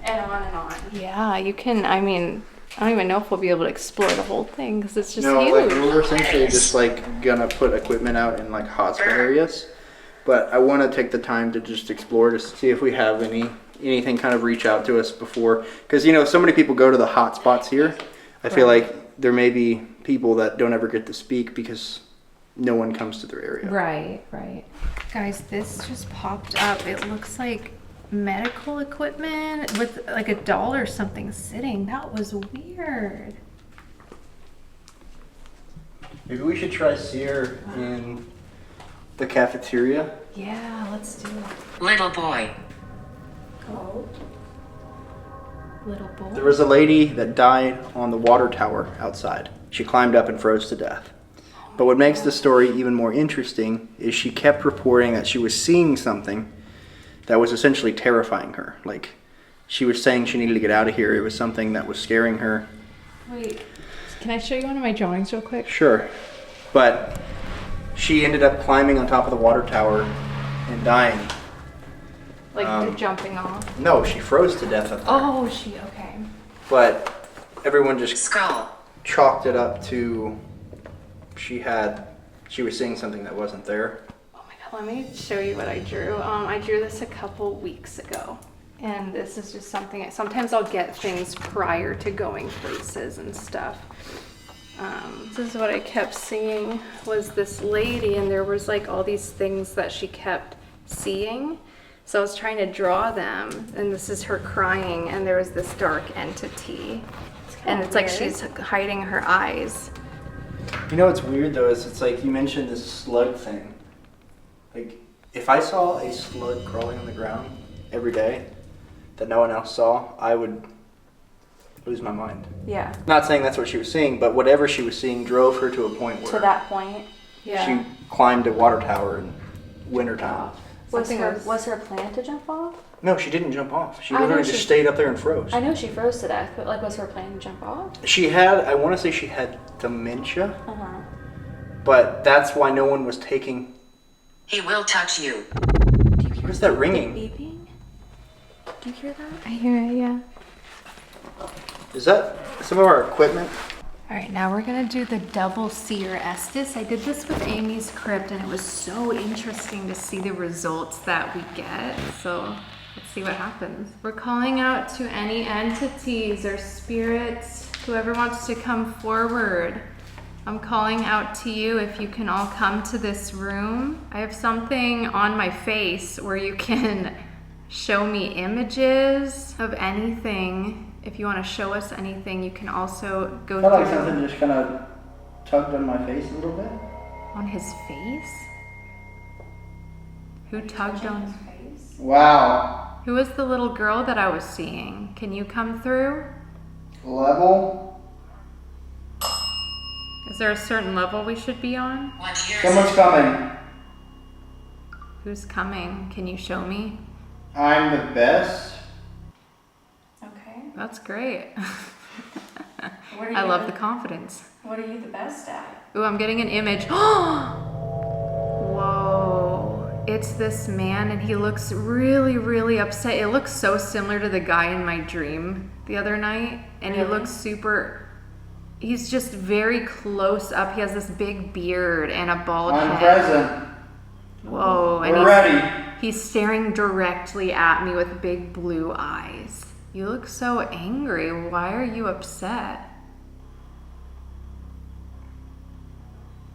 And on and on. Yeah, you can, I mean, I don't even know if we'll be able to explore the whole thing because it's just No, huge. like we're essentially just like gonna put equipment out in like hotspot areas, but I want to take the time to just explore, just to see if we have anything kind of reach out to us before, because you know so many people go to the hotspots here. I feel like there may be people that don't ever get to speak because no one comes to their area. Right, right. Guys, this just popped up. It looks like medical equipment with like a doll or something sitting. That was weird. Maybe we should try Sear in the cafeteria. Yeah, let's do it. Little boy. Oh. Little boy. There was a lady that died on the water tower outside. She climbed up and froze to death. But what makes the story even more interesting is she kept reporting that she was seeing something that was essentially terrifying her. Like, she was saying she needed to get out of here. It was something that was scaring her. Wait, can I show you one of my drawings real quick? Sure. But she ended up climbing on top of the water tower and dying. Like jumping off. No, she froze to death up there. Oh, okay. But everyone just Skull. chalked it up to she had she was seeing something that wasn't there. Oh my god, let me show you what I drew. I drew this a couple weeks ago. And this is just something, sometimes I'll get things prior to going places and stuff. This is what I kept seeing, was this lady, and there was like all these things that she kept seeing. So I was trying to draw them, and this is her crying, and there was this dark entity. And it's like she's hiding her eyes. You know what's weird though is it's like you mentioned this slug thing. Like if I saw a slug crawling on the ground every day that no one else saw, I would lose my mind. Yeah. Not saying that's what she was seeing, but whatever she was seeing drove her to a point where To that point. Yeah. she climbed a water tower in wintertime. Was her plan to jump off? No, she didn't jump off. She I know literally just stayed up there and froze. I know she froze to death, but like, was her plan to jump off? She had, I want to say she had dementia, Uh-huh. but that's why no one was taking. He will touch you. What is that ringing? Beeping? Do you hear that? I hear it, yeah. Is that some of our equipment? All right, now we're gonna do the double seer Estes. I did this with Amy's crypt, and it was so interesting to see the results that we get. So let's see what happens. We're calling out to any entities or spirits, whoever wants to come forward. I'm calling out to you if you can all come to this room. I have something on my face where you can show me images of anything. If you want to show us anything, you can also go I felt like through something just kind of tugged on my face a little bit. on his face. Who tugged on his face? Wow. Who was the little girl that I was seeing? Can you come through? Level. Is there a certain level we should be on? What year is Someone's it? coming. Who's coming? Can you show me? I'm the best. Okay. That's great. What are I you love the confidence. What are you the best at? Ooh, I'm getting an image. Whoa. It's this man, and he looks really, really upset. It looks so similar to the guy in my dream the other night. And he looks super... He's just very close up. He has this big beard and a bald I'm head. present. Whoa. And We're ready. he's staring directly at me with big blue eyes. You look so angry. Why are you upset?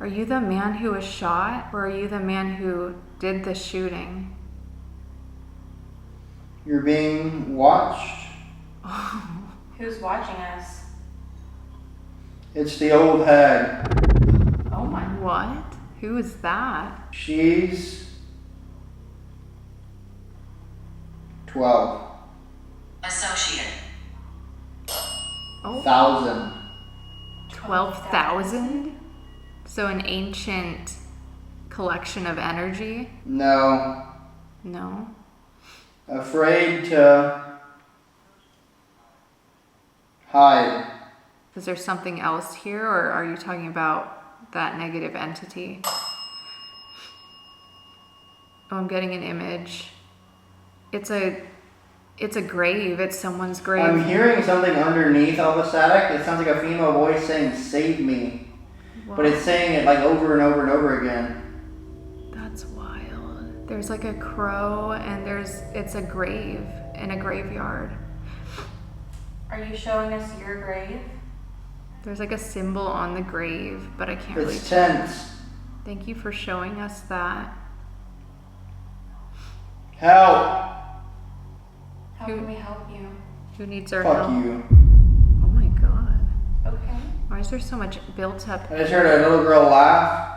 Are you the man who was shot, or are you the man who did the shooting? You're being watched. Who's watching us? It's the old hag. Oh my. What? Who is that? She's 12,000. Associate. 12,000? So an ancient collection of energy? No. No. Afraid to hide. Is there something else here, or are you talking about that negative entity? Oh, I'm getting an image. It's a grave. It's someone's grave. I'm hearing something underneath all the static. It sounds like a female voice saying, "Save me." Wow. But it's saying it like over and over and over again. That's wild. There's like a crow, and it's a grave in a graveyard. Are you showing us your grave? There's like a symbol on the grave, but I can't really It's tense. Thank you for showing us that. Help. How can we help you? Who needs our Fuck help? you. Oh my god. Okay. Why is there so much built up? I just heard a little girl laugh.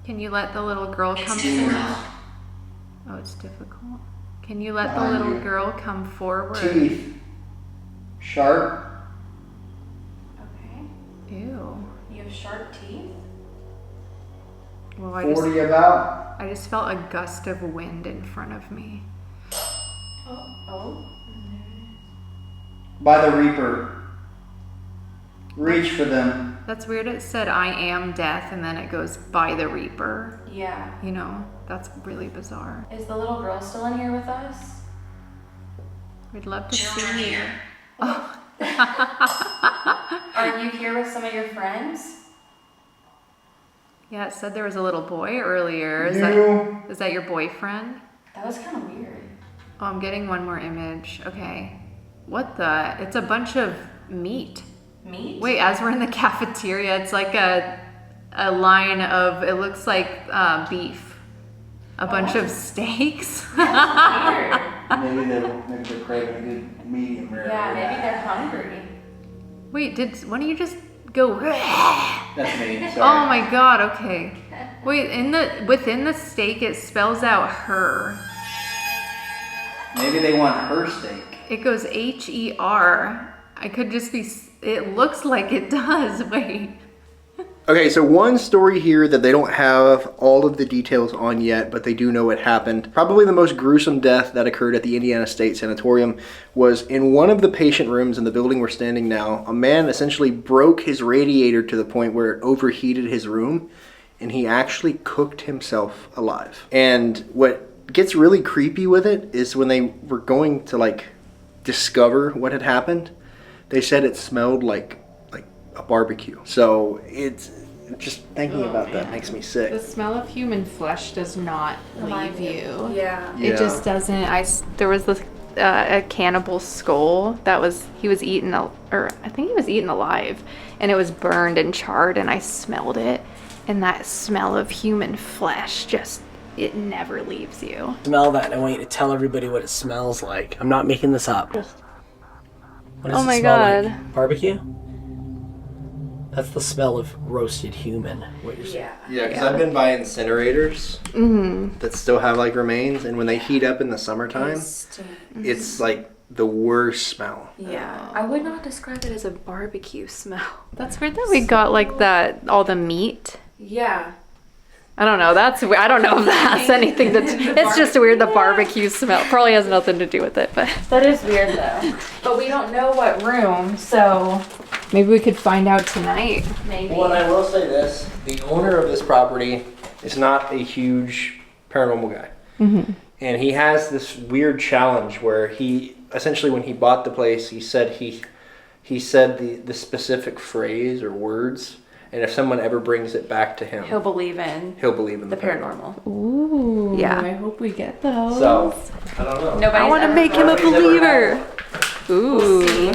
Can you let the little girl come It's forward? difficult. Oh, it's difficult. Can you let the Behind little you. girl come forward? Teeth. Sharp. Okay. Ew. You have sharp teeth? Well, I 40 about. just felt a gust of wind in front of me. Oh. By the Reaper. Reach for them. That's weird. It said, "I am death," and then it goes, "by the Reaper." Yeah. You know, that's really bizarre. Is the little girl still in here with us? We'd love to Children see you. here. Are you here with some of your friends? Yeah, it said there was a little boy earlier. Is that your boyfriend? That was kind of weird. Oh, I'm getting one more image. Okay. What the? It's a bunch of meat. Meat? Wait, as we're in the cafeteria, it's like a line of, it looks like beef. A bunch of steaks. Weird. Maybe they're craving a good medium rare. Yeah, maybe they're hungry. Wait, why don't you just go? That's me. Sorry. Oh my god, okay. Wait, within the steak it spells out her. Maybe they want her steak. It goes HER. I could just be, it looks like it does. Wait. Okay, so one story here that they don't have all of the details on yet, but they do know what happened. Probably the most gruesome death that occurred at the Indiana State Sanatorium was in one of the patient rooms in the building we're standing now. A man essentially broke his radiator to the point where it overheated his room, and he actually cooked himself alive. And what gets really creepy with it is when they were going to like discover what had happened, they said it smelled like a barbecue. So it's just thinking about that makes me sick. The smell of human flesh does not leave you. Yeah. It just doesn't. There was this a cannibal skull that he was eaten, or I think he was eaten alive, and it was burned and charred, and I smelled it, and that smell of human flesh it never leaves you. Smell that, and I want you to tell everybody what it smells like. I'm not making this up. What does Oh it my smell God. like? Barbecue? That's the smell of roasted human. What you're saying. Yeah, because I've been by incinerators that still have like remains, and when they heat up in the summertime, it's like the worst smell. Yeah. I would not describe it as a barbecue smell. That's weird that we got like that, all the meat. Yeah. I don't know. I don't know if that has anything to. It's just weird. The barbecue smell probably has nothing to do with it, but That is weird though. but we don't know what room, so maybe we could find out tonight. Maybe. Well, and I will say this, the owner of this property is not a huge paranormal guy. And he has this weird challenge where he, essentially when he bought the place, he said the specific phrase or words, and if someone ever brings it back to him, He'll believe in the paranormal. Ooh. Yeah. I hope we get those. So, I don't know. Nobody's I want to ever make him a Nobody's ever believer. had Ooh. See.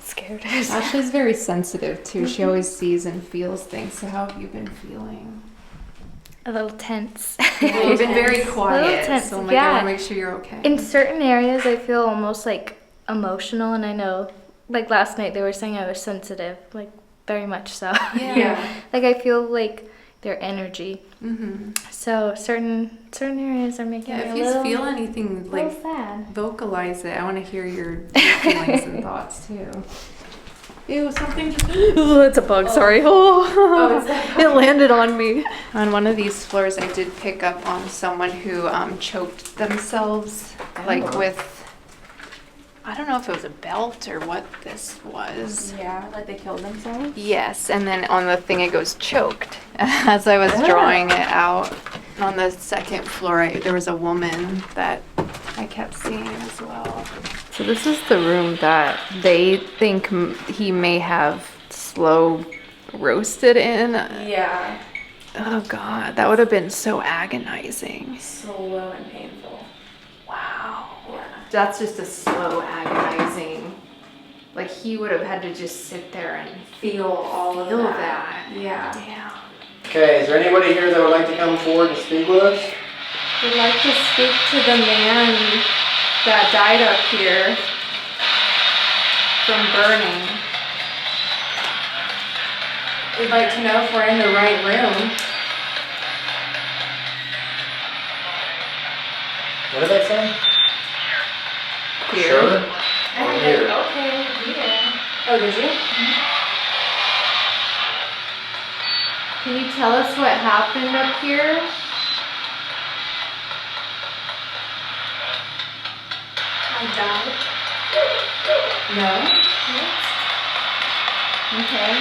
Scared. Ashley's very sensitive too. She always sees and feels things. So how have you been feeling? A little tense. You've been very Little quiet. tense, So I'm like, I yeah. want to make sure you're okay. In certain areas, I feel almost like emotional, and I know, like last night, they were saying I was sensitive, like very much so. Yeah. Like I feel like their energy. So certain areas are making me Yeah, a if you little, feel anything, little like sad. vocalize it. I want to hear your feelings and thoughts too. Ew, something just. Oh, it's a bug. Sorry. Oh, it landed on me. On one of these floors, I did pick up on someone who choked themselves, like with. I don't know if it was a belt or what this was. Yeah, like they killed themselves. Yes, and then on the thing it goes choked. As I was drawing it out, on the second floor, there was a woman that I kept seeing as well. So this is the room that they think he may have slow roasted in. Yeah. Oh God, that would have been so agonizing. Slow and painful. Wow. Yeah. That's just a slow agonizing. Like he would have had to just sit there and Feel all of feel that. that. Yeah. Damn. Okay, is there anybody here that would like to come forward and speak with us? We'd like to speak to the man that died up here from burning. We'd like to know if we're in the right room. What did I say? Here. Sure. I'm here. like, okay, yeah. Oh, did you? Can you tell us what happened up here? I died. No? Okay.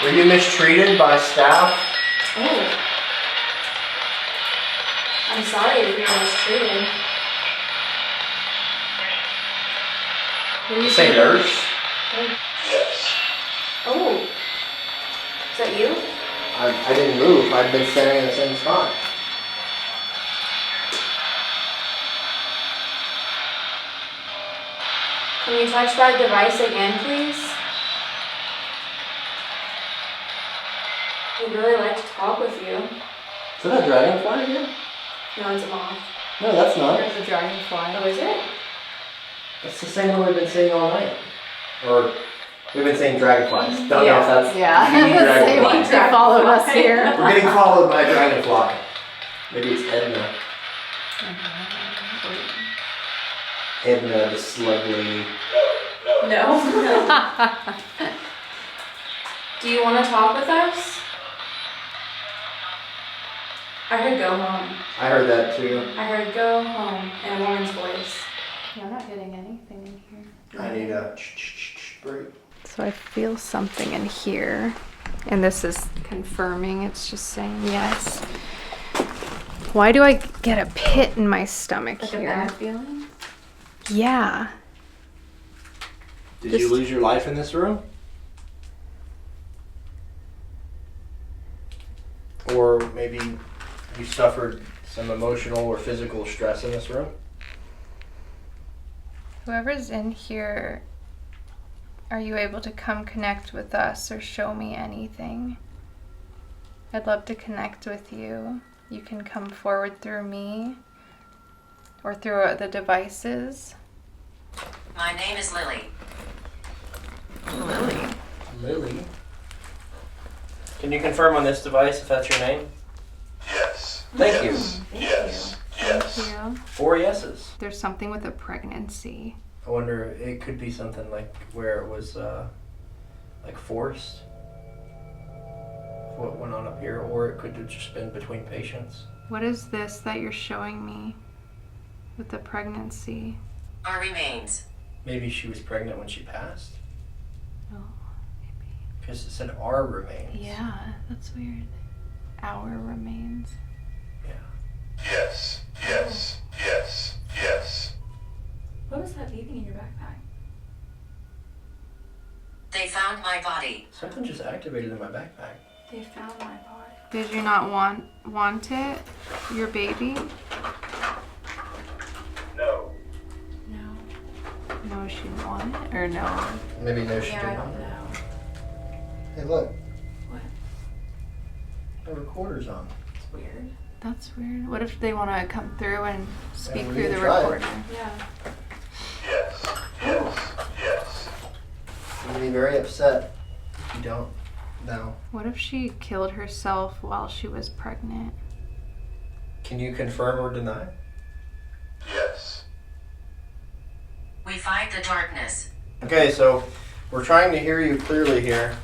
Were you mistreated by staff? Oh. I'm sorry to hear mistreated. Say nurse. Yes. Oh. Is that you? I didn't move. I've been standing in the same spot. Can you touch that device again, please? We'd really like to talk with you. Is that a dragonfly again? No, it's a moth. No, that's not. There's a dragonfly. Oh, is it? That's the same one we've been seeing all night. Or we've been seeing dragonflies. Don't know if that's dragonflies. They followed us here. We're getting followed by a dragonfly. Maybe it's Edna. Edna, the slug lady. No. Do you want to talk with us? I heard go home. I heard that too. I heard go home in a woman's voice. Yeah, I'm not getting anything in here. I need a break. So I feel something in here. And this is confirming. It's just saying yes. Why do I get a pit in my stomach Like here? a bad feeling? Yeah. Did you lose your life in this room? Or maybe you suffered some emotional or physical stress in this room? Whoever's in here, are you able to come connect with us or show me anything? I'd love to connect with you. You can come forward through me or through the devices. My name is Lily. Lily? Can you confirm on this device if that's your name? Yes. Thank you. Yes. Yes. Yeah. 4 yeses. There's something with a pregnancy. I wonder, it could be something like where it was like forced, what went on up here, or it could have just been between patients. What is this that you're showing me with the pregnancy? Our remains. Maybe she was pregnant when she passed, Oh, maybe. because it said our remains. Yeah, that's weird. Our remains. Yes. Yes. Yes. Yes. What was that beeping in your backpack? They found my body. Something just activated in my backpack. They found my body. Did you not want it? Your baby? No. No. No, she didn't want it? Or no? Maybe no, she Yeah, I did don't not. know. Hey, look. What? The recorder's on. It's weird. That's weird. What if they want to come through and speak we through can the try it. recorder? Yeah. Yes. Yes. Yes. I'm gonna be very upset if you don't know. What if she killed herself while she was pregnant? Can you confirm or deny? Yes. We fight the darkness. Okay, so we're trying to hear you clearly here.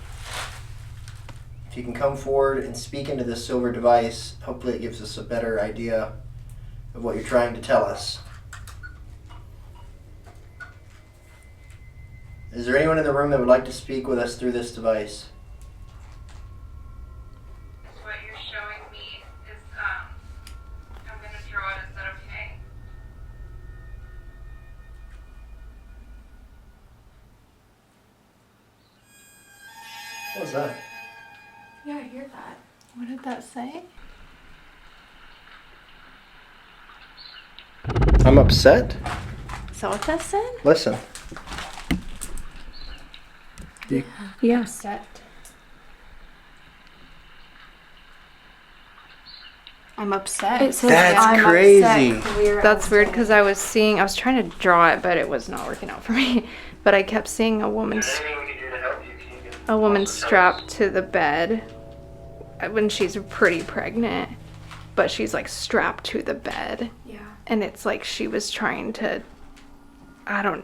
If you can come forward and speak into this silver device, hopefully it gives us a better idea of what you're trying to tell us. Is there anyone in the room that would like to speak with us through this device? What you're showing me is, I'm going to draw it. Is that okay? What was that? Yeah, I hear that. What did that say? I'm upset. Is that what that said? Listen. Yeah. Set. I'm upset. It says That's I'm crazy. upset, clear That's weird outside. because I was trying to draw it, but it was not working out for me. But I kept seeing a woman Anything we can do to help you? Can you get a woman strapped to the bed when she's pretty pregnant, but she's like strapped to the bed. Yeah. And it's like she was trying to,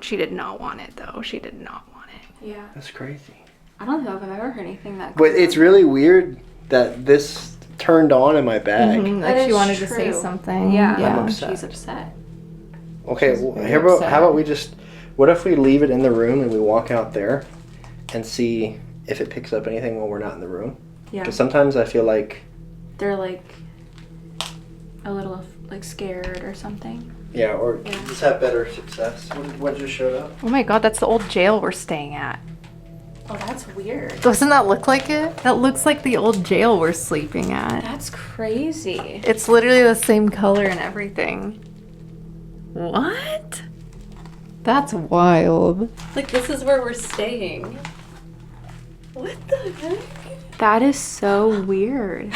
she did not want it though. She did not want it. Yeah. That's crazy. I don't know if I've ever heard anything that But it's really weird that this turned on in my bag. Like That she is wanted to say true. something. Yeah. I'm upset. She's upset. Okay, She's well, very how upset. about we just, what if we leave it in the room and we walk out there and see if it picks up anything when we're not in the room? Yeah. Because sometimes I feel like, They're like a little like scared or something. yeah, or Yeah. just have better success. What just showed up? Oh my god, that's the old jail we're staying at. Oh, that's weird. Doesn't that look like it? That looks like the old jail we're sleeping at. That's crazy. It's literally the same color and everything. What? That's wild. Like, this is where we're staying. What the heck? That is so weird.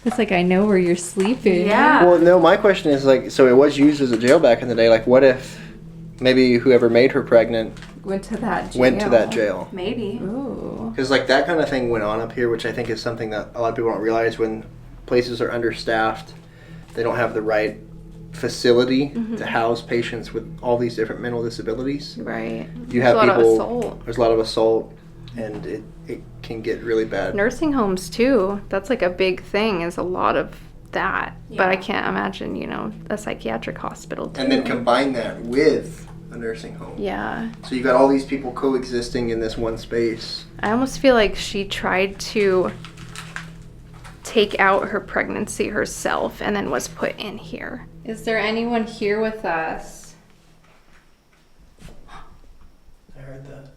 It's like, I know where you're sleeping. Yeah. Well, no, my question is like, so it was used as a jail back in the day. Like, what if maybe whoever made her pregnant Went to that jail. Maybe. Ooh. Because like that kind of thing went on up here, which I think is something that a lot of people don't realize. When places are understaffed, they don't have the right facility to house patients with all these different mental disabilities. Right. You have There's a lot of people. assault. There's a lot of assault, and it can get really bad. Nursing homes too. That's like a big thing, is a lot of that. But I Yeah. can't imagine, you know, a psychiatric hospital too. And then combine that with a nursing home. Yeah. So you got all these people coexisting in this one space. I almost feel like she tried to take out her pregnancy herself and then was put in here. Is there anyone here with us? I heard that.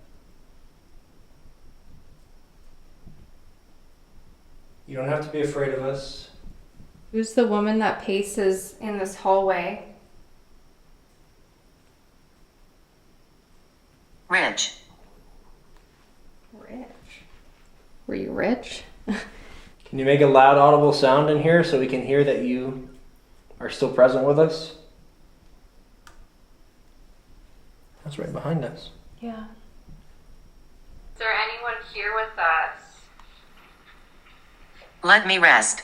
You don't have to be afraid of us. Who's the woman that paces in this hallway? Rich. Rich. Were you rich? Can you make a loud, audible sound in here so we can hear that you are still present with us? That's right behind us. Yeah. Is there anyone here with us? Let me rest.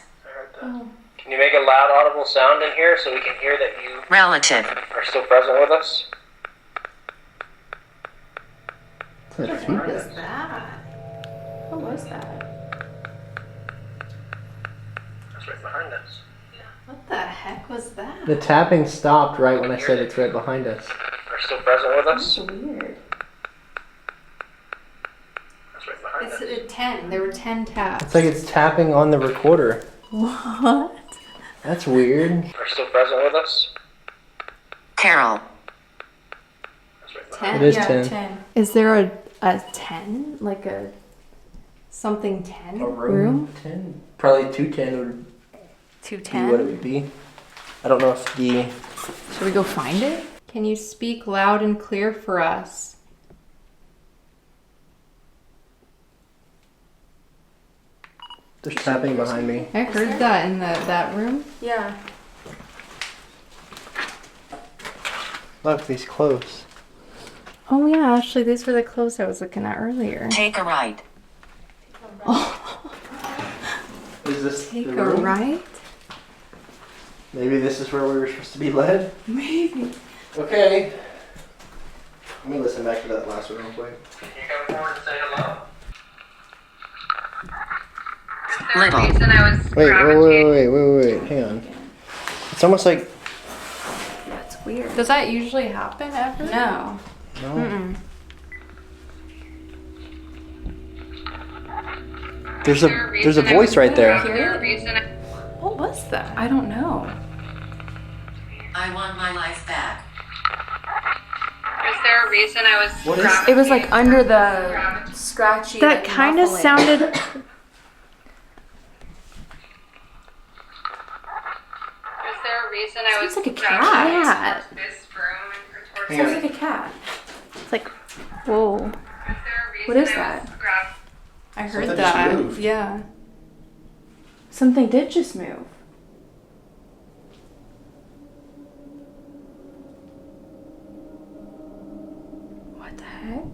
Can you make a loud, audible sound in here so we can hear that you Relative. are still present with us? What is that? What was that? That's right behind us. What the heck was that? The tapping stopped right when I said it's right behind us. Are still present with us? That's weird. That's right behind It's at 10. There were 10 taps. It's like it's tapping on the recorder. What? That's weird. Are still present with us? Carol. 10? It is Yeah, 10. 10. Is there a 10? Like a something 10? A room 10? Probably 210 would be what it 210? would be. I don't know if the... Should we go find it? Can you speak loud and clear for us? There's tapping behind me. I heard that in that room. Yeah. Look, these clothes. Oh yeah, actually these were the clothes I was looking at earlier. Take a right. Is this Take the a room? right? Maybe this is where we were supposed to be led? Maybe. Okay. Let me listen back to that last one real quick. Can you come forward and say hello? Little. Wait. Hang on. It's almost like... That's weird. Does that usually happen ever? No. No. Mm-mm. There's a voice right there. What was that? I don't know. I want my life back. Is there a reason I was What is- It was like under the scratchy. That like, kind of muffling. sounded. Is there a reason I was Sounds like a gravitating cat. towards this room or towards Hang Sounds on. like a cat. It's like, whoa. Is there a reason What is I that? was I heard Something just that. moved. Yeah. Something did just move. What the heck?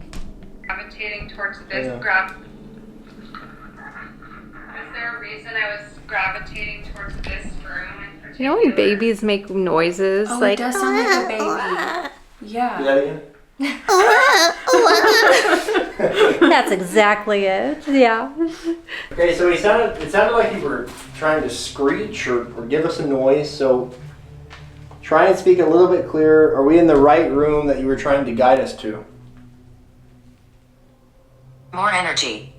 gravitating towards this Yeah. Is there a reason I was gravitating towards this room in particular? You know when babies make noises? Oh, like, it does sound like a baby. Yeah. Do that again? That's exactly it. Yeah. Okay, so it sounded like you were trying to screech or give us a noise, so try and speak a little bit clearer. Are we in the right room that you were trying to guide us to? More energy.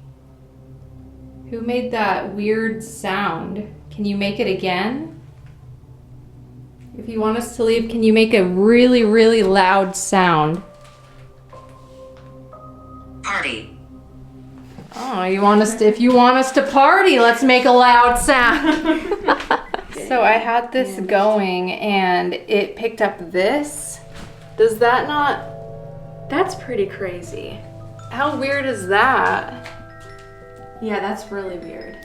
who made that weird sound? Can you make it again? If you want us to leave, can you make a really, really loud sound? Party. Oh, you want us to, if you want us to party, let's make a loud sound. So I had this going and it picked up this. Does that not, that's pretty crazy. How weird is that? Yeah, that's really weird.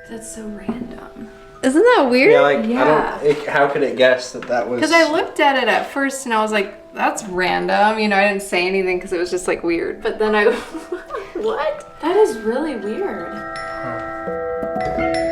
That's so random. Isn't that weird? Yeah, like, how could it guess that was... Because I looked at it at first and I was like, that's random. You know, I didn't say anything because it was just like weird. But then I, what? That is really weird. Huh.